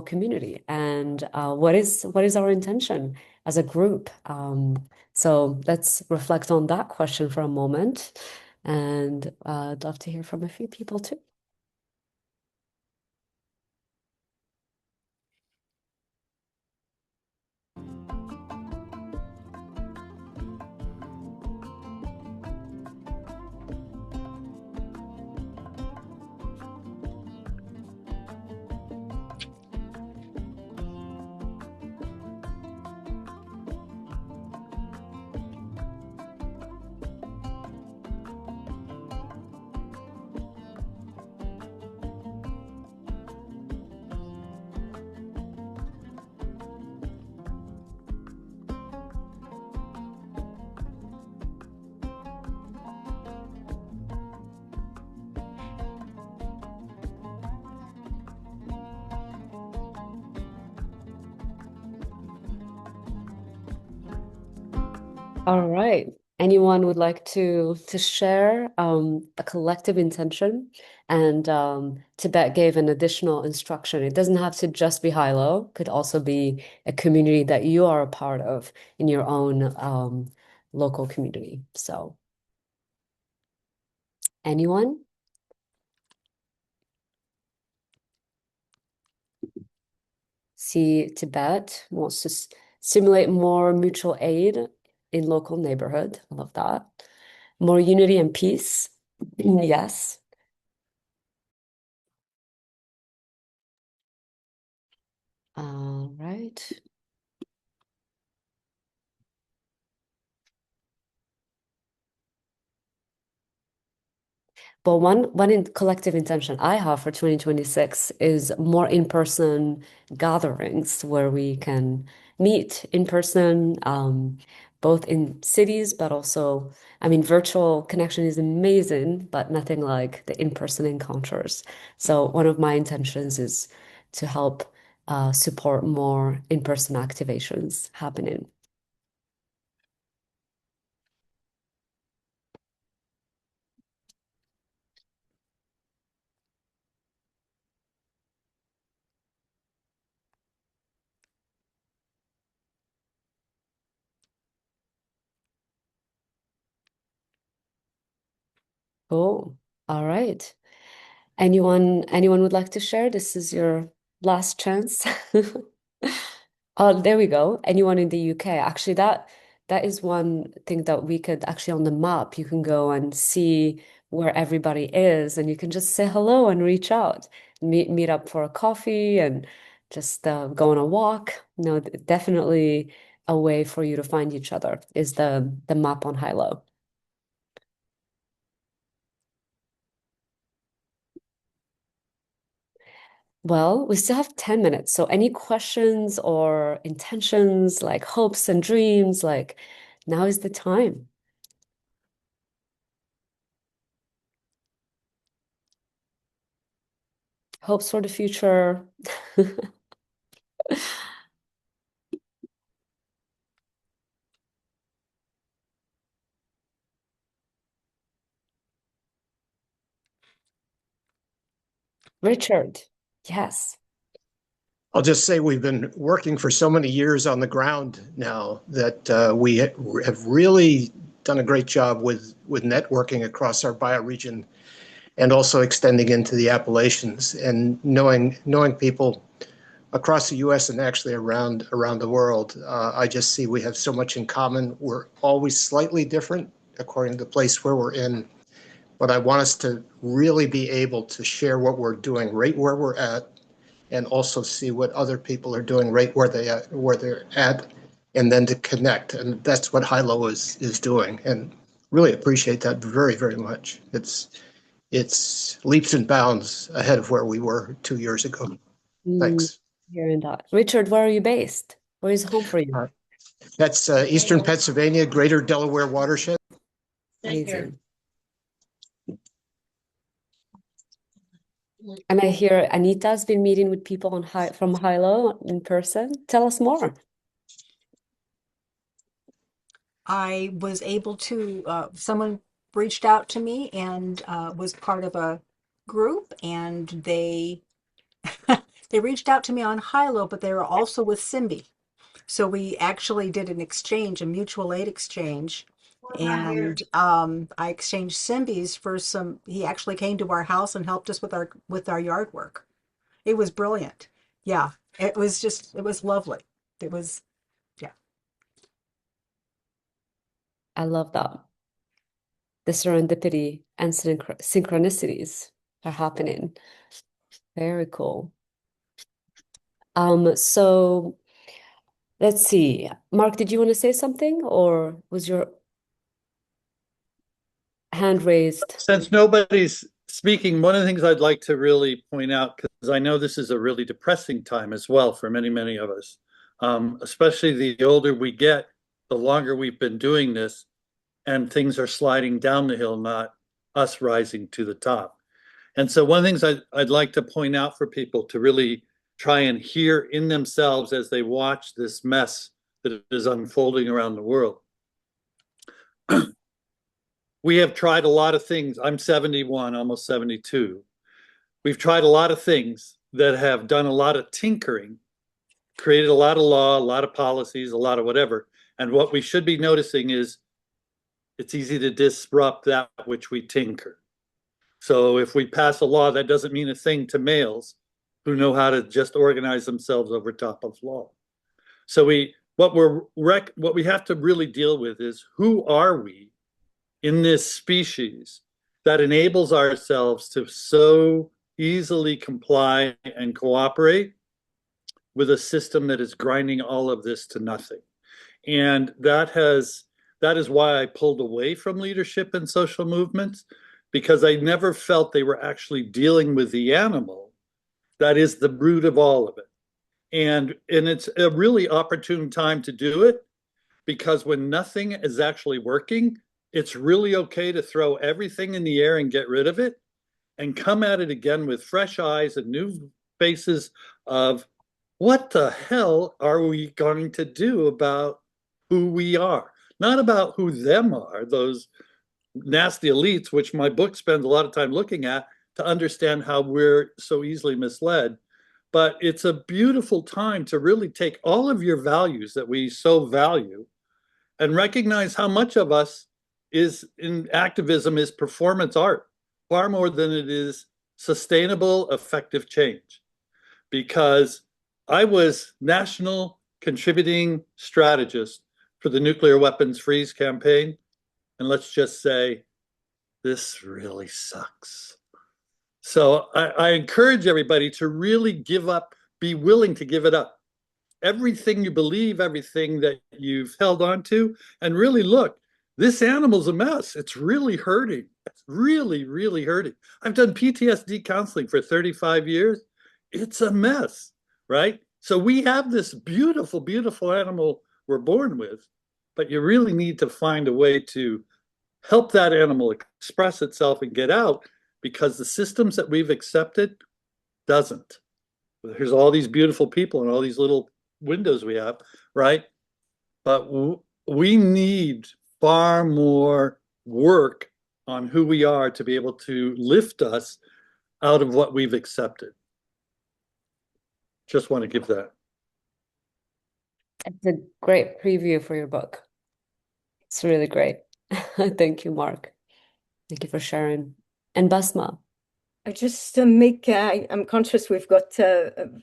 community. And what is our intention as a group? So let's reflect on that question for a moment. And I'd love to hear from a few people too. All right. Anyone would like to share a collective intention? And Tibet gave an additional instruction. It doesn't have to just be Hilo, could also be a community that you are a part of in your own local community. So, anyone? See, Tibet wants to stimulate more mutual aid in local neighborhood. I love that. More unity and peace. Yes. All right. But one collective intention I have for 2026 is more in-person gatherings where we can meet in person, both in cities, but also, I mean, virtual connection is amazing, but nothing like the in-person encounters. So one of my intentions is to help support more in-person activations happening. Cool. All right. Anyone would like to share? This is your last chance. Oh, there we go. Anyone in the UK. Actually, that is one thing that we could actually on the map, you can go and see where everybody is and you can just say hello and reach out. Meet up for a coffee and just go on a walk. No, definitely a way for you to find each other is the map on Hylo. Well, we still have 10 minutes. So any questions or intentions, like hopes and dreams, like now is the time. Hopes for the future. Richard, yes. I'll just say we've been working for so many years on the ground now that we have really done a great job with networking across our bioregion and also extending into the Appalachians and knowing people across the U.S. and actually around the world. I just see we have so much in common. We're always slightly different according to the place where we're in, but I want us to really be able to share what we're doing right where we're at, and also see what other people are doing right where they're at, and then to connect. And that's what Hylo is doing, and really appreciate that very, very much. It's leaps and bounds ahead of where we were 2 years ago. Thanks. Hearing that. Richard, where are you based? Where is home for you? That's Eastern Pennsylvania, Greater Delaware watershed. Amazing. And I hear Anita's been meeting with people from Hylo in person. Tell us more. I was able to, someone reached out to me and was part of a group, and they they reached out to me on Hylo, but they were also with Simbi. So we actually did an exchange, a mutual aid exchange. And I exchanged Simbi's for some. He actually came to our house and helped us with our yard work. It was brilliant. Yeah, it was lovely. It was, yeah. I love that. The serendipity and synchronicities are happening. Very cool. So let's see. Mark, did you want to say something, or was your hand raised? Since nobody's speaking, one of the things I'd like to really point out, because I know this is a really depressing time as well for many, many of us, especially the older we get, the longer we've been doing this, and things are sliding down the hill, not us rising to the top. And so one of the things I'd like to point out for people to really try and hear in themselves as they watch this mess that is unfolding around the world. We have tried a lot of things. I'm 71, almost 72. We've tried a lot of things that have done a lot of tinkering, created a lot of law, a lot of policies, a lot of whatever. And what we should be noticing is it's easy to disrupt that which we tinker. So if we pass a law, that doesn't mean a thing to males who know how to just organize themselves over top of law. So what we have to really deal with is, who are we in this species that enables ourselves to so easily comply and cooperate with a system that is grinding all of this to nothing? And that is why I pulled away from leadership and social movements, because I never felt they were actually dealing with the animal that is the root of all of it. And it's a really opportune time to do it, because when nothing is actually working, it's really okay to throw everything in the air and get rid of it and come at it again with fresh eyes and new faces of, what the hell are we going to do about who we are? Not about who them are, those nasty elites, which my book spends a lot of time looking at to understand how we're so easily misled. But it's a beautiful time to really take all of your values that we so value and recognize how much of us is in activism is performance art, far more than it is sustainable, effective change. Because I was national contributing strategist for the nuclear weapons freeze campaign. And let's just say, this really sucks. So I encourage everybody to really give up be willing to give it up. Everything you believe, everything that you've held on to, and really look, this animal's a mess. It's really hurting. It's really, really hurting. I've done PTSD counseling for 35 years. It's a mess, right? So we have this beautiful, beautiful animal we're born with, but you really need to find a way to help that animal express itself and get out, because the systems that we've accepted doesn't. There's all these beautiful people and all these little windows we have, right? But we need far more work on who we are to be able to lift us out of what we've accepted. Just want to give that. It's a great preview for your book. It's really great. Thank you, Mark. Thank you for sharing. And Basma. I just I'm conscious we've got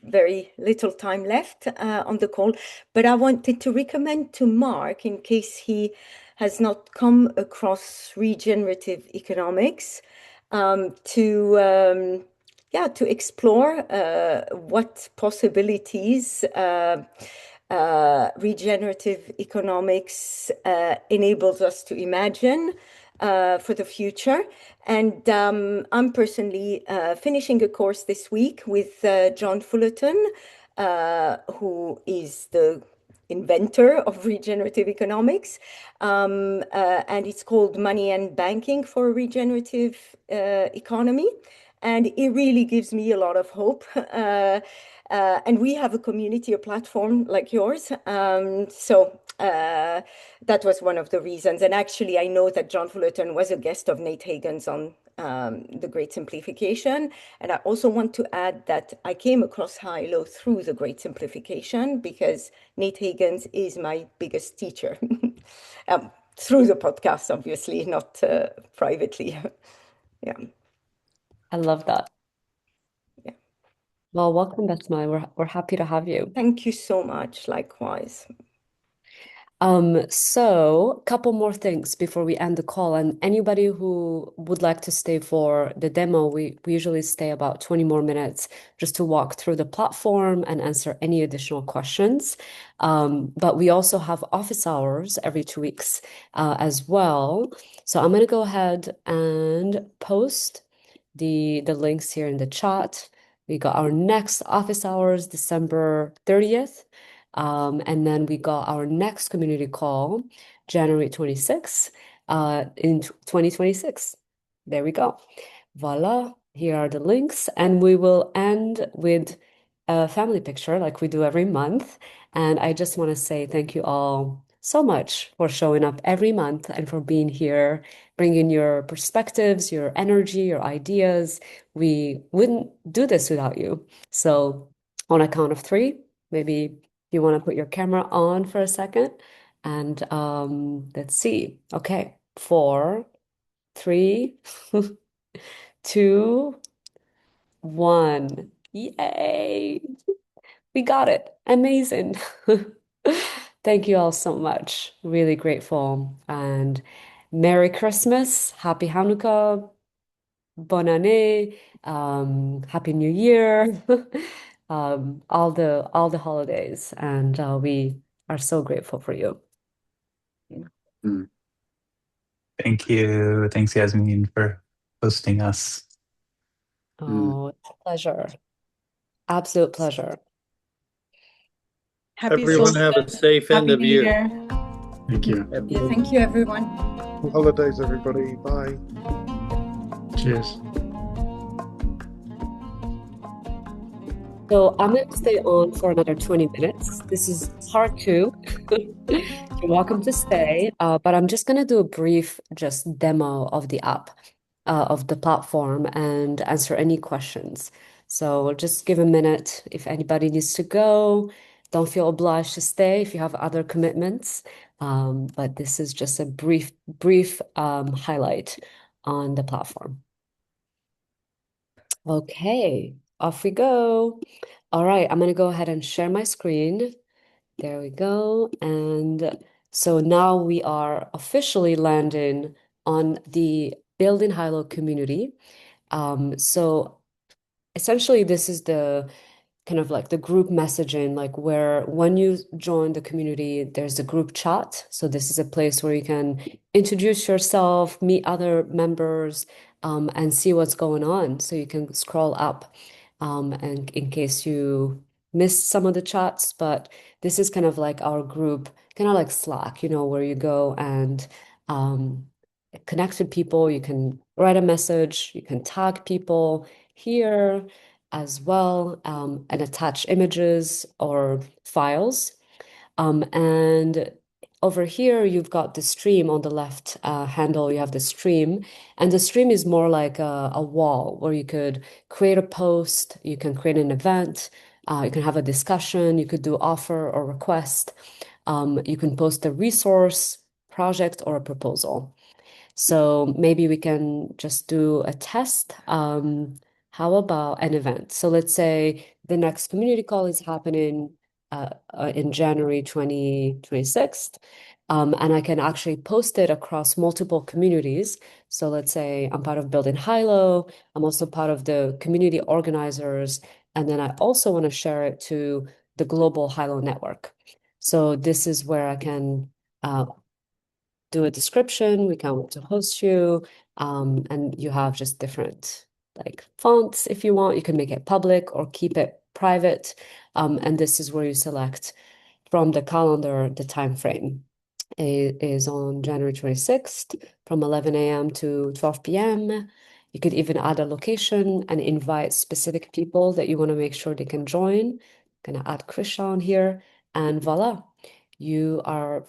very little time left on the call, but I wanted to recommend to Mark, in case he has not come across regenerative economics, to explore what possibilities regenerative economics enables us to imagine for the future. And I'm personally finishing a course this week with John Fullerton, who is the inventor of regenerative economics. And it's called Money and Banking for a Regenerative Economy. And it really gives me a lot of hope. And we have a community, a platform like yours. That was one of the reasons. And actually, I know that John Fullerton was a guest of Nate Hagen's on The Great Simplification. And I also want to add that I came across Hylo through The Great Simplification, because Nate Hagen's is my biggest teacher. Through the podcast, obviously, not privately. Yeah. I love that. Yeah. Well, welcome, Basma. We're happy to have you. Thank you so much. Likewise. So a couple more things before we end the call. And anybody who would like to stay for the demo, we usually stay about 20 more minutes just to walk through the platform and answer any additional questions. But we also have office hours every 2 weeks as well. So I'm going to go ahead and post the links here in the chat. We got our next office hours, December 30th. And then we got our next community call, January 26th, in 2026. There we go. Voila. Here are the links. And we will end with a family picture like we do every month. And I just want to say thank you all so much for showing up every month and for being here, bringing your perspectives, your energy, your ideas. We wouldn't do this without you. So on a count of 3, maybe you want to put your camera on for a second, and let's see. Okay, 4, 3, 2, 1. Yay! We got it. Amazing. Thank you all so much. Really grateful. And Merry Christmas, Happy Hanukkah, Bonne année, Happy New Year. All the holidays, and we are so grateful for you. Mm. Thank you. Thanks, Yasmin, for hosting us. Oh, it's a pleasure. Absolute pleasure. Happy Everyone have a solstice. safe end Happy of New year. Year. Thank you. Yeah, thank you, everyone. Happy holidays, everybody. Bye. Cheers. So I'm going to stay on for another 20 minutes. This is part 2. You're welcome to stay, but I'm just going to do a brief just demo of the app, of the platform, and answer any questions. So we'll just give a minute if anybody needs to go. Don't feel obliged to stay if you have other commitments. But this is just a brief highlight on the platform. Okay, off we go. All right, I'm going to go ahead and share my screen. There we go. And so now we are officially landing on the Building Hylo community. So essentially, this is the kind of like the group messaging, like where when you join the community, there's a group chat. So this is a place where you can introduce yourself, meet other members, and see what's going on. So you can scroll up, and in case you missed some of the chats, but this is kind of like our group, kind of like Slack, where you go and connect with people. You can write a message, you can tag people here as well, and attach images or files. And over here, you've got the stream on the left handle, you have the stream. And the stream is more like a wall where you could create a post, you can create an event, you can have a discussion, you could do offer or request. You can post a resource, project, or a proposal. So maybe we can just do a test. How about an event? So let's say the next community call is happening in January 2026. And I can actually post it across multiple communities. So let's say I'm part of Building Hylo. I'm also part of the community organizers. And then I also want to share it to the global Hylo network. So this is where I can do a description, we can want to host you, and you have just different like fonts if you want. You can make it public or keep it private. And this is where you select from the calendar the time frame. It is on January 26th from 11 a.m. to 12 p.m. You could even add a location and invite specific people that you want to make sure they can join. Gonna add Krisha on here, and voila, your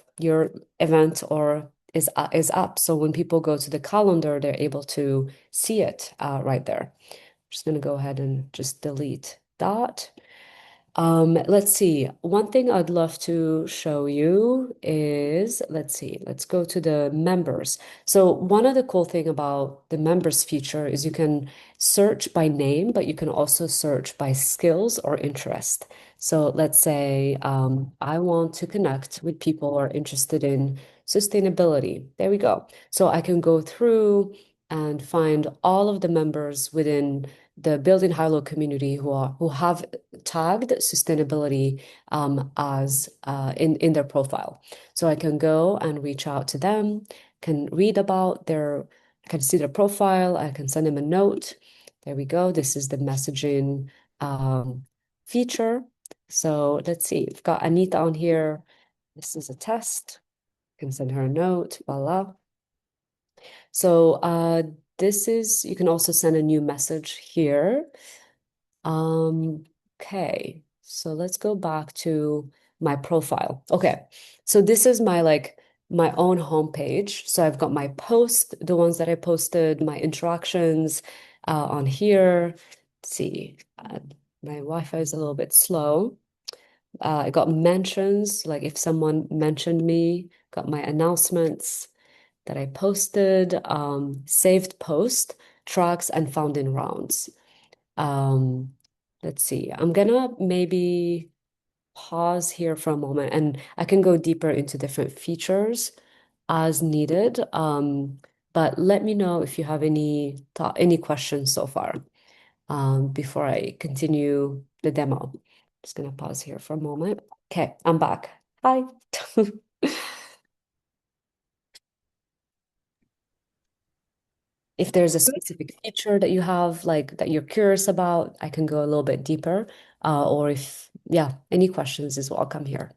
event or is up. So when people go to the calendar, they're able to see it right there. I'm just gonna go ahead and just delete that. Let's see. One thing I'd love to show you is, let's see, let's go to the members. So one of the cool thing about the members feature is you can search by name, but you can also search by skills or interest. So let's say I want to connect with people who are interested in sustainability. There we go. So I can go through and find all of the members within the Building Hylo community who have tagged sustainability as in their profile. So I can go and reach out to them, can read about I can see their profile, I can send them a note. There we go. This is the messaging feature. So let's see, we've got Anita on here. This is a test. I can send her a note, voila. So this is, you can also send a new message here. Okay, so let's go back to my profile. Okay, so this is my own homepage. So I've got my post, the ones that I posted, my interactions on here. Let's see, my Wi-Fi is a little bit slow. I got mentions, like if someone mentioned me, got my announcements that I posted, saved post, tracks, and found in rounds. Let's see. I'm gonna maybe pause here for a moment and I can go deeper into different features as needed. But let me know if you have any questions so far before I continue the demo. Just gonna pause here for a moment. Okay, I'm back. Hi. If there's a specific feature that you have, like that you're curious about, I can go a little bit deeper. Or if, yeah, any questions is welcome here.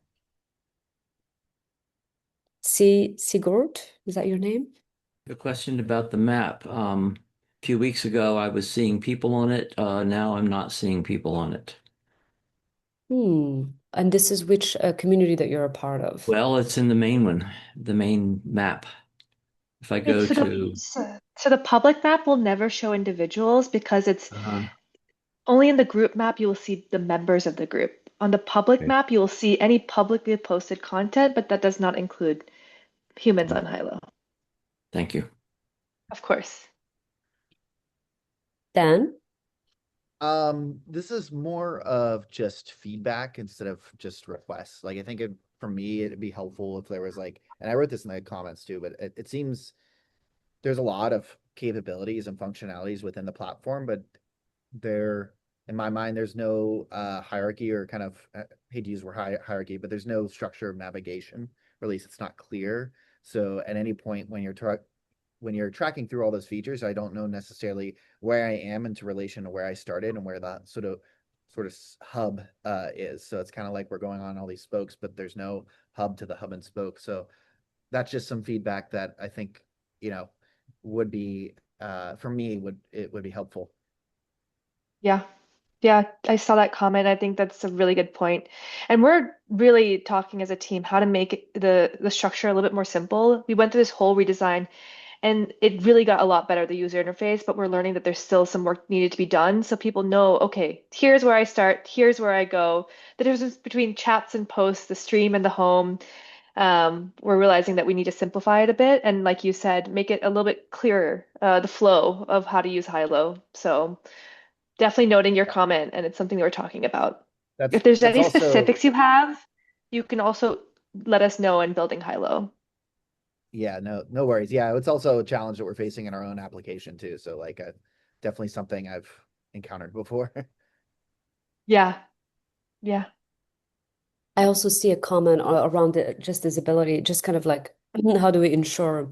Sigurd, is that your name? A question about the map. A few weeks ago, I was seeing people on it. Now I'm not seeing people on it. And this is which community that you're a part of? Well, it's in the main one, the main map. If I go to... So the public map will never show individuals because it's only in the group map you will see the members of the group. On the public map, you will see any publicly posted content, but that does not include humans on Hylo. Thank you. Of course. Dan? This is more of just feedback instead of just requests. Like I think for me, it'd be helpful if there was like, and I wrote this in the comments too, but it seems there's a lot of capabilities and functionalities within the platform, but they're in my mind, there's no hierarchy or kind of, I hate to use the word hierarchy, but there's no structure of navigation, or at least it's not clear. So at any point when you're tracking through all those features, I don't know necessarily where I am into relation to where I started and where that sort of hub is. So it's kind of like we're going on all these spokes, but there's no hub to the hub and spoke. So that's just some feedback that I think, would be for me would be helpful. Yeah. Yeah, I saw that comment. I think that's a really good point. And we're really talking as a team how to make the structure a little bit more simple. We went through this whole redesign and it really got a lot better, the user interface, but we're learning that there's still some work needed to be done. So people know, okay, here's where I start, here's where I go. The difference between chats and posts, the stream and the home. We're realizing that we need to simplify it a bit. And like you said, make it a little bit clearer, the flow of how to use Hilo. So definitely noting your comment, and it's something that we're talking about. If there's That's any also specifics you have, you can also let us know in building Hilo. Yeah, no worries. Yeah, it's also a challenge that we're facing in our own application too. So like definitely something I've encountered before. Yeah, yeah. I also see a comment around just this ability, just kind of like, how do we ensure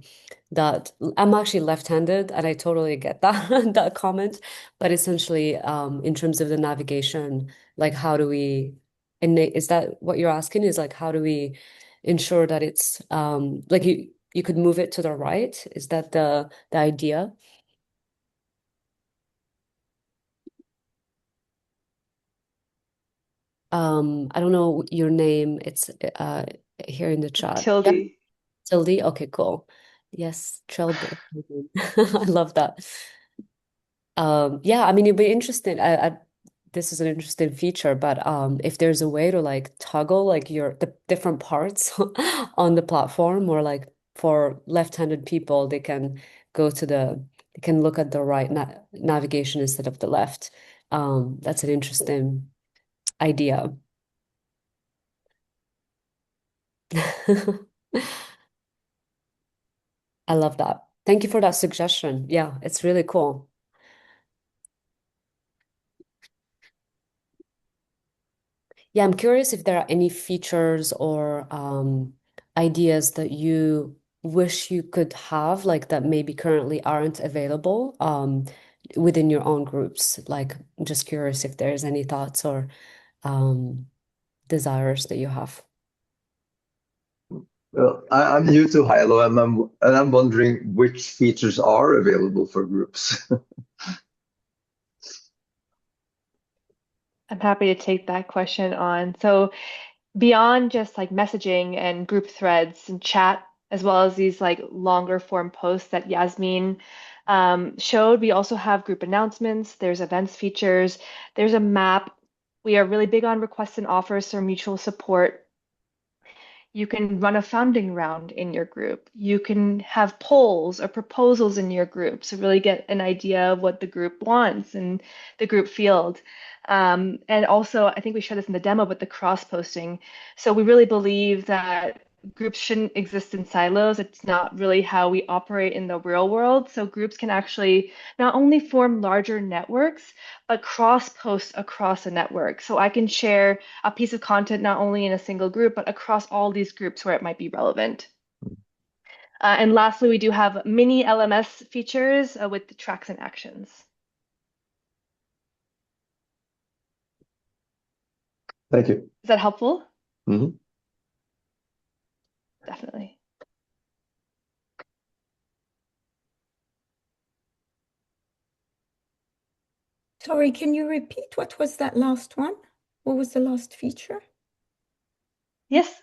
that I'm actually left-handed, and I totally get that that comment, but essentially, in terms of the navigation, like how do we is that what you're asking? Is like how do we ensure that it's like you could move it to the right? Is that the idea? I don't know your name. It's here in the chat. Yep. Tildy. Tildy. Okay, cool. Yes, Trilby. I love that. Yeah, I mean, it'd be interesting. This is an interesting feature, but if there's a way to like toggle like the different parts on the platform, or like for left-handed people, they can look at the right navigation instead of the left. That's an interesting idea. I love that. Thank you for that suggestion. Yeah, it's really cool. Yeah, I'm curious if there are any features or ideas that you wish you could have, like that maybe currently aren't available within your own groups. Like, I'm just curious if there's any thoughts or um, desires that you have. Well, I'm new to Hylo, and I'm wondering which features are available for groups. I'm happy to take that question on. So beyond just like messaging and group threads and chat, as well as these like longer form posts that Yasmin showed, we also have group announcements, there's events features, there's a map. We are really big on requests and offers for mutual support. You can run a founding round in your group. You can have polls or proposals in your group to really get an idea of what the group wants and the group field. And also, I think we showed this in the demo, but the cross posting. So we really believe that groups shouldn't exist in silos. It's not really how we operate in the real world. So groups can actually not only form larger networks, but cross post across a network. So I can share a piece of content not only in a single group, but across all these groups where it might be relevant. And lastly, we do have mini LMS features with the tracks and actions. Thank you. Is that helpful? Mm-hmm. Definitely. Sorry, can you repeat what was that last one? What was the last feature? Yes,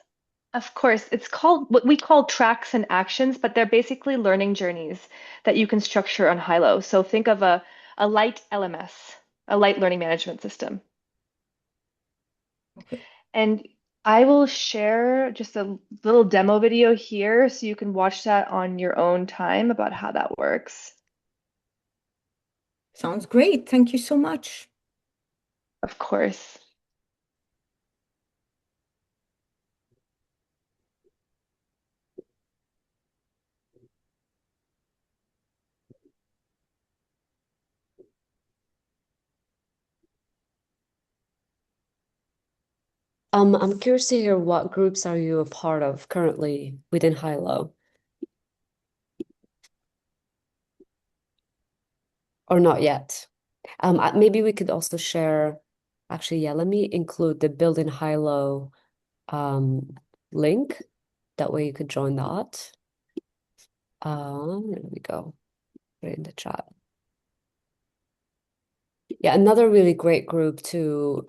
of course. It's called what we call tracks and actions, but they're basically learning journeys that you can structure on Hilo. So think of a light LMS, a light learning management system. Okay. And I will share just a little demo video here so you can watch that on your own time about how that works. Sounds great. Thank you so much. Of course. I'm curious to hear what groups are you a part of currently within Hylo, or not yet? Maybe we could also share. Actually, yeah, let me include the Building Hylo link. That way you could join that. There we go. Put it in the chat. Yeah, another really great group to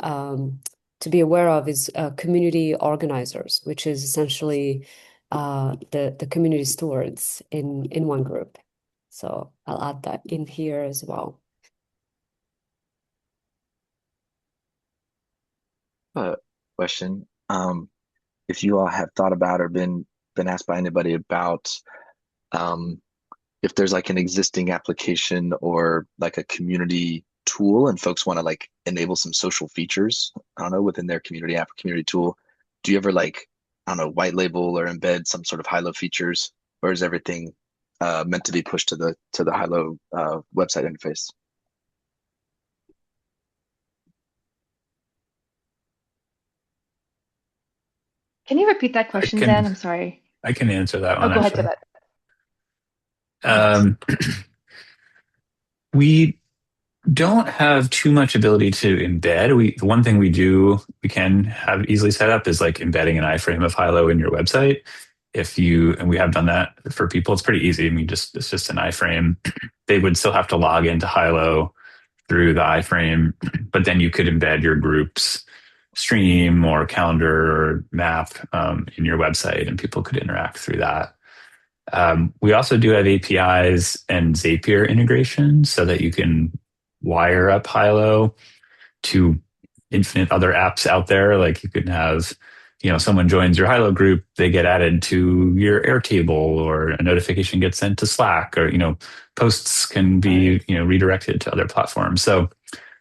be aware of is community organizers, which is essentially the community stewards in one group. So I'll add that in here as well. Question. If you all have thought about or been asked by anybody about if there's like an existing application or like a community tool and folks want to like enable some social features, I don't know, within their community app or community tool, do you ever like, I don't know, white label or embed some sort of Hylo features, or is everything meant to be pushed to the Hylo website interface? Can you repeat that question, Dan? I'm sorry. I can answer that Oh, one go ahead, actually. Tibet. We don't have too much ability to embed. The one thing we can have easily set up is like embedding an iframe of Hylo in your website. And we have done that for people. It's pretty easy. I mean, it's just an iframe. They would still have to log into Hylo through the iframe, but then you could embed your group's stream or calendar or map in your website, and people could interact through that. We also do have APIs and Zapier integration so that you can wire up Hylo to infinite other apps out there. Like you can have, someone joins your Hylo group, they get added to your Airtable, or a notification gets sent to Slack, or, posts can be, redirected to other platforms. So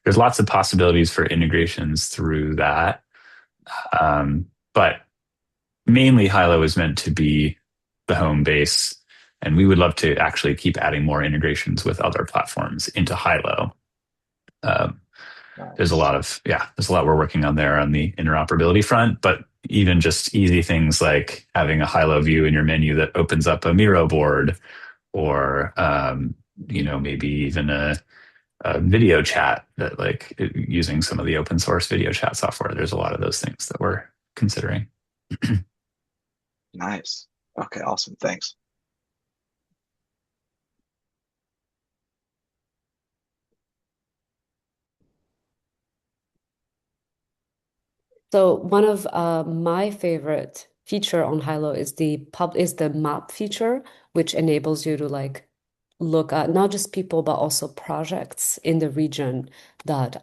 there's lots of possibilities for integrations through that. But mainly Hylo is meant to be the home base, and we would love to actually keep adding more integrations with other platforms into Hylo. There's a lot we're working on there on the interoperability front, but even just easy things like having a Hylo view in your menu that opens up a Miro board, or maybe even a video chat that, like, using some of the open source video chat software. There's a lot of those things that we're considering. Nice. Okay, awesome. Thanks. So one of my favorite feature on Hylo is the map feature, which enables you to like look at not just people but also projects in the region that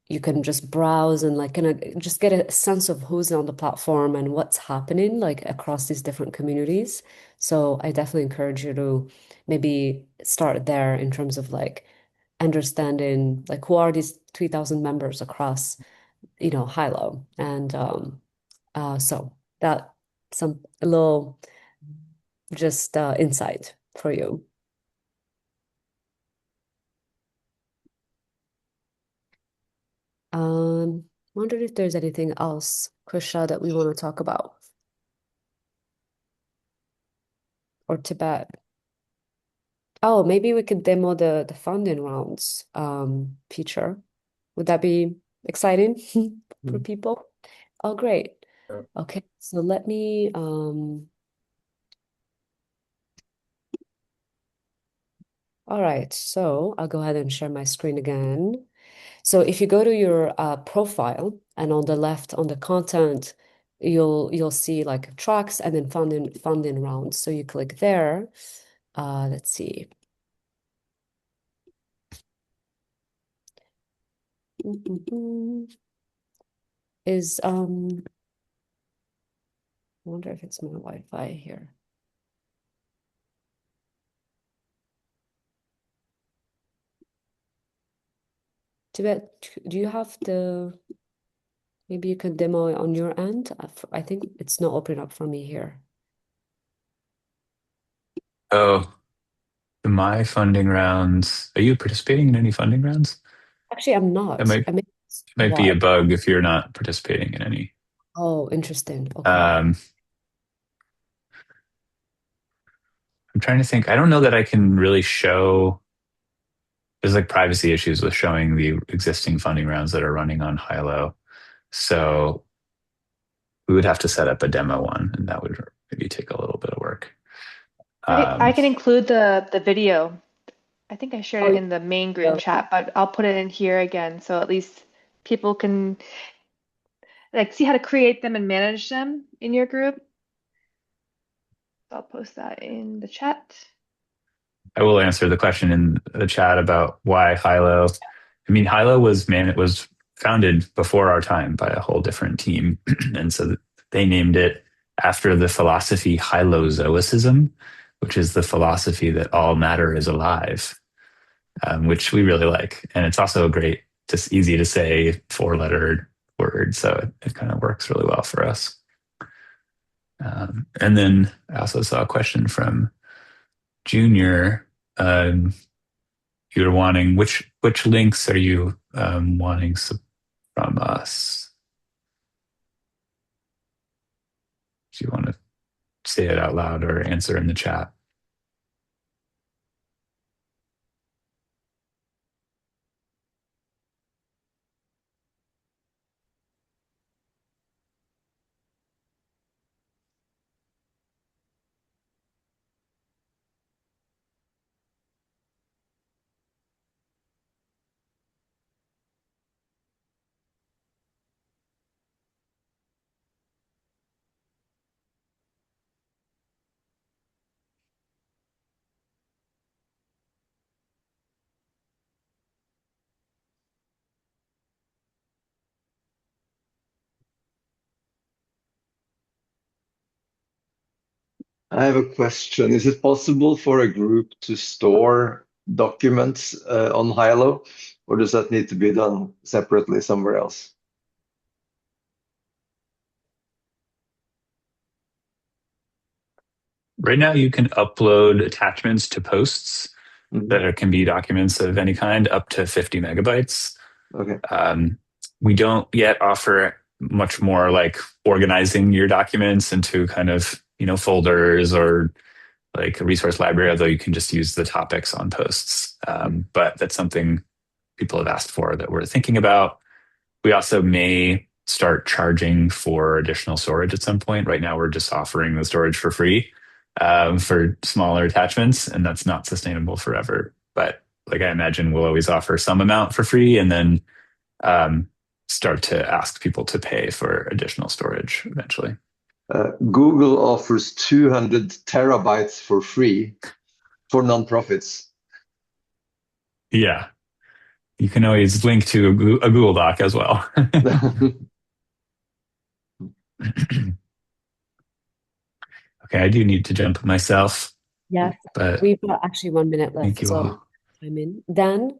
you can just browse and like kind of just get a sense of who's on the platform and what's happening like across these different communities. So I definitely encourage you to maybe start there in terms of like understanding like who are these 3,000 members across, Hylo. And so that a little just insight for you. Wondered if there's anything else, Krisha, that we want to talk about, or Tibet. Oh, maybe we could demo the funding rounds feature. Would that be exciting for people? Oh, great. Okay, so let me all right, so I'll go ahead and share my screen again. So if you go to your profile, and on the left on the content, you'll see like tracks and then funding rounds. So you click there. Let's see. Is I wonder if it's my Wi-Fi here. Tibet, do you have maybe you can demo it on your end? I think it's not opening up for me here. Oh, my funding rounds. Are you participating in any funding rounds? Actually, I'm not. That might, I may It might be Why? a bug if you're not participating in any. Oh, interesting. Okay. I'm trying to think. I don't know that I can really show. There's like privacy issues with showing the existing funding rounds that are running on Hylo. So we would have to set up a demo one, and that would maybe take a little bit of work. I can include the video. I think I shared Oh, it in the main group chat, but I'll put it in here again so at least people can like see how to create them and manage them in your group. So I'll post that in the chat. I will answer the question in the chat about why Hylo. I mean, Hylo was founded before our time by a whole different team, and so they named it after the philosophy Hylozoicism, which is the philosophy that all matter is alive, which we really like, and it's also a great, just easy to say 4-letter word, so it kind of works really well for us. And then I also saw a question from Junior. You're wanting which links are you wanting from us? Do you want to say it out loud or answer in the chat? I have a question. Is it possible for a group to store documents on Hylo, or does that need to be done separately somewhere else? Right now, you can upload attachments to posts that can be documents of any kind, up to 50 megabytes. Okay. We don't yet offer much more like organizing your documents into kind of, folders or like a resource library, although you can just use the topics on posts. But that's something people have asked for that we're thinking about. We also may start charging for additional storage at some point. Right now, we're just offering the storage for free for smaller attachments, and that's not sustainable forever. But like I imagine we'll always offer some amount for free and then start to ask people to pay for additional storage eventually. Google offers 200 terabytes for free for nonprofits. Yeah. You can always link to a Google Doc as well. Okay, I do need to jump myself. Yes, but we've got actually 1 minute left. thank you all. I'm in. Dan,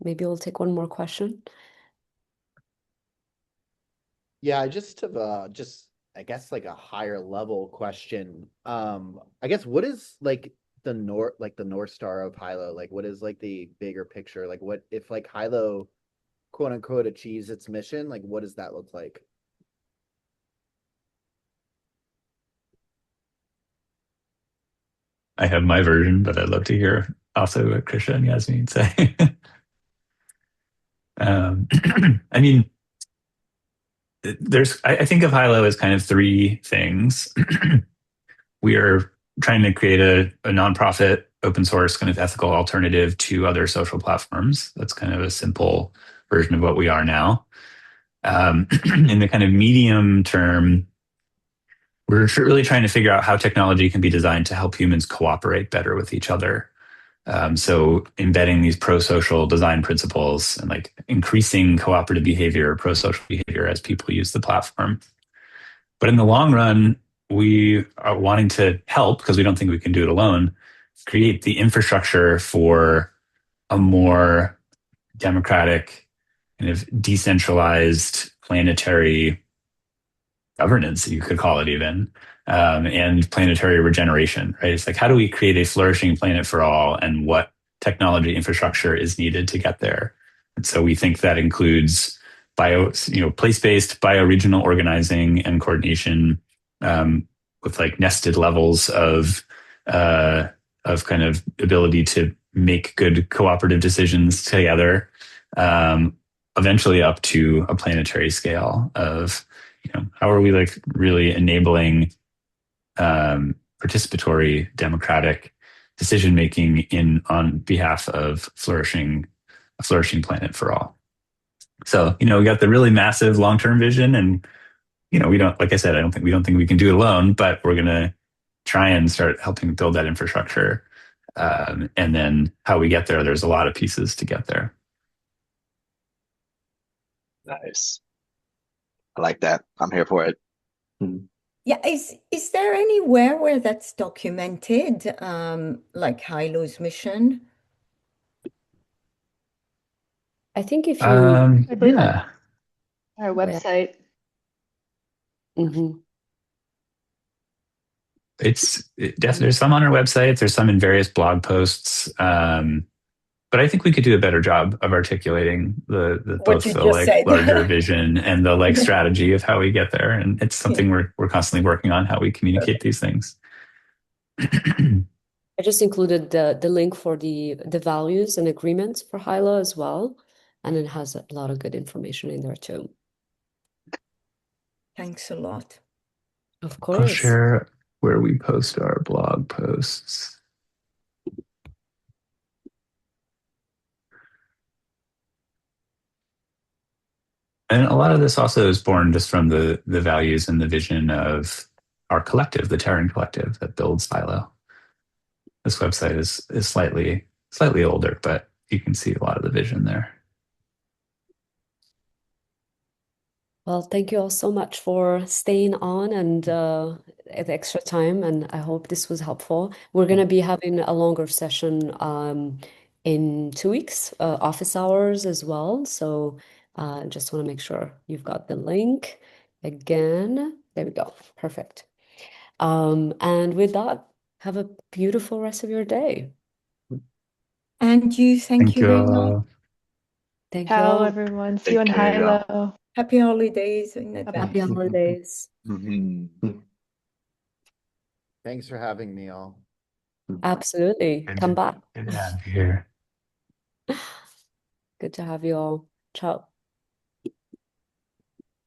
maybe we'll take one more question. Yeah, I just have I guess like a higher level question. I guess what is like the North Star of Hylo? Like what is like the bigger picture? Like what if like Hylo quote unquote achieves its mission? Like what does that look like? I have my version, but I'd love to hear also what Krisha and Yasmin say. I mean, I think of Hylo as kind of three things. We are trying to create a nonprofit, open source, kind of ethical alternative to other social platforms. That's kind of a simple version of what we are now. In the kind of medium term, we're really trying to figure out how technology can be designed to help humans cooperate better with each other. So embedding these pro-social design principles and like increasing cooperative behavior, pro-social behavior as people use the platform. But in the long run, we are wanting to help, because we don't think we can do it alone, create the infrastructure for a more democratic, kind of decentralized planetary governance, you could call it even, and planetary regeneration, right? It's like, how do we create a flourishing planet for all, and what technology infrastructure is needed to get there? And so we think that includes place-based bioregional organizing and coordination, with like nested levels of kind of ability to make good cooperative decisions together, eventually up to a planetary scale of, how are we like really enabling participatory democratic decision making on behalf of a flourishing planet for all. So, we got the really massive long-term vision, and we don't, like I said, we don't think we can do it alone, but we're going to try and start helping build that infrastructure. And then how we get there, there's a lot of pieces to get there. Nice. I like that. I'm here for it. Yeah, is there anywhere where that's documented, like Hylo's mission? I think if you I believe yeah. our website. Mm-hmm. There's some on our website. There's some in various blog posts. But I think we could do a better job of articulating the What both you the just like said. larger vision and the like strategy of how we get there. And it's something we're constantly working on, how we communicate these things. I just included the link for the values and agreements for Hyla as well, and it has a lot of good information in there too. Thanks a lot. Of I'll course. share where we post our blog posts. And a lot of this also is born just from the values and the vision of our collective, the Terran Collective that builds Hylo. This website is slightly older, but you can see a lot of the vision there. Well, thank you all so much for staying on and the extra time, and I hope this was helpful. We're going to be having a longer session in 2 weeks, office hours as well. So just want to make sure you've got the link again. There we go. Perfect. And with that, have a beautiful rest of your day. And you, thank you very much. Thank you Ciao, all. everyone. See you in Hylo. Happy holidays in advance. Happy holidays. Thanks for having me all. Absolutely. Come back. Good to have you here. Good to have you all. Ciao.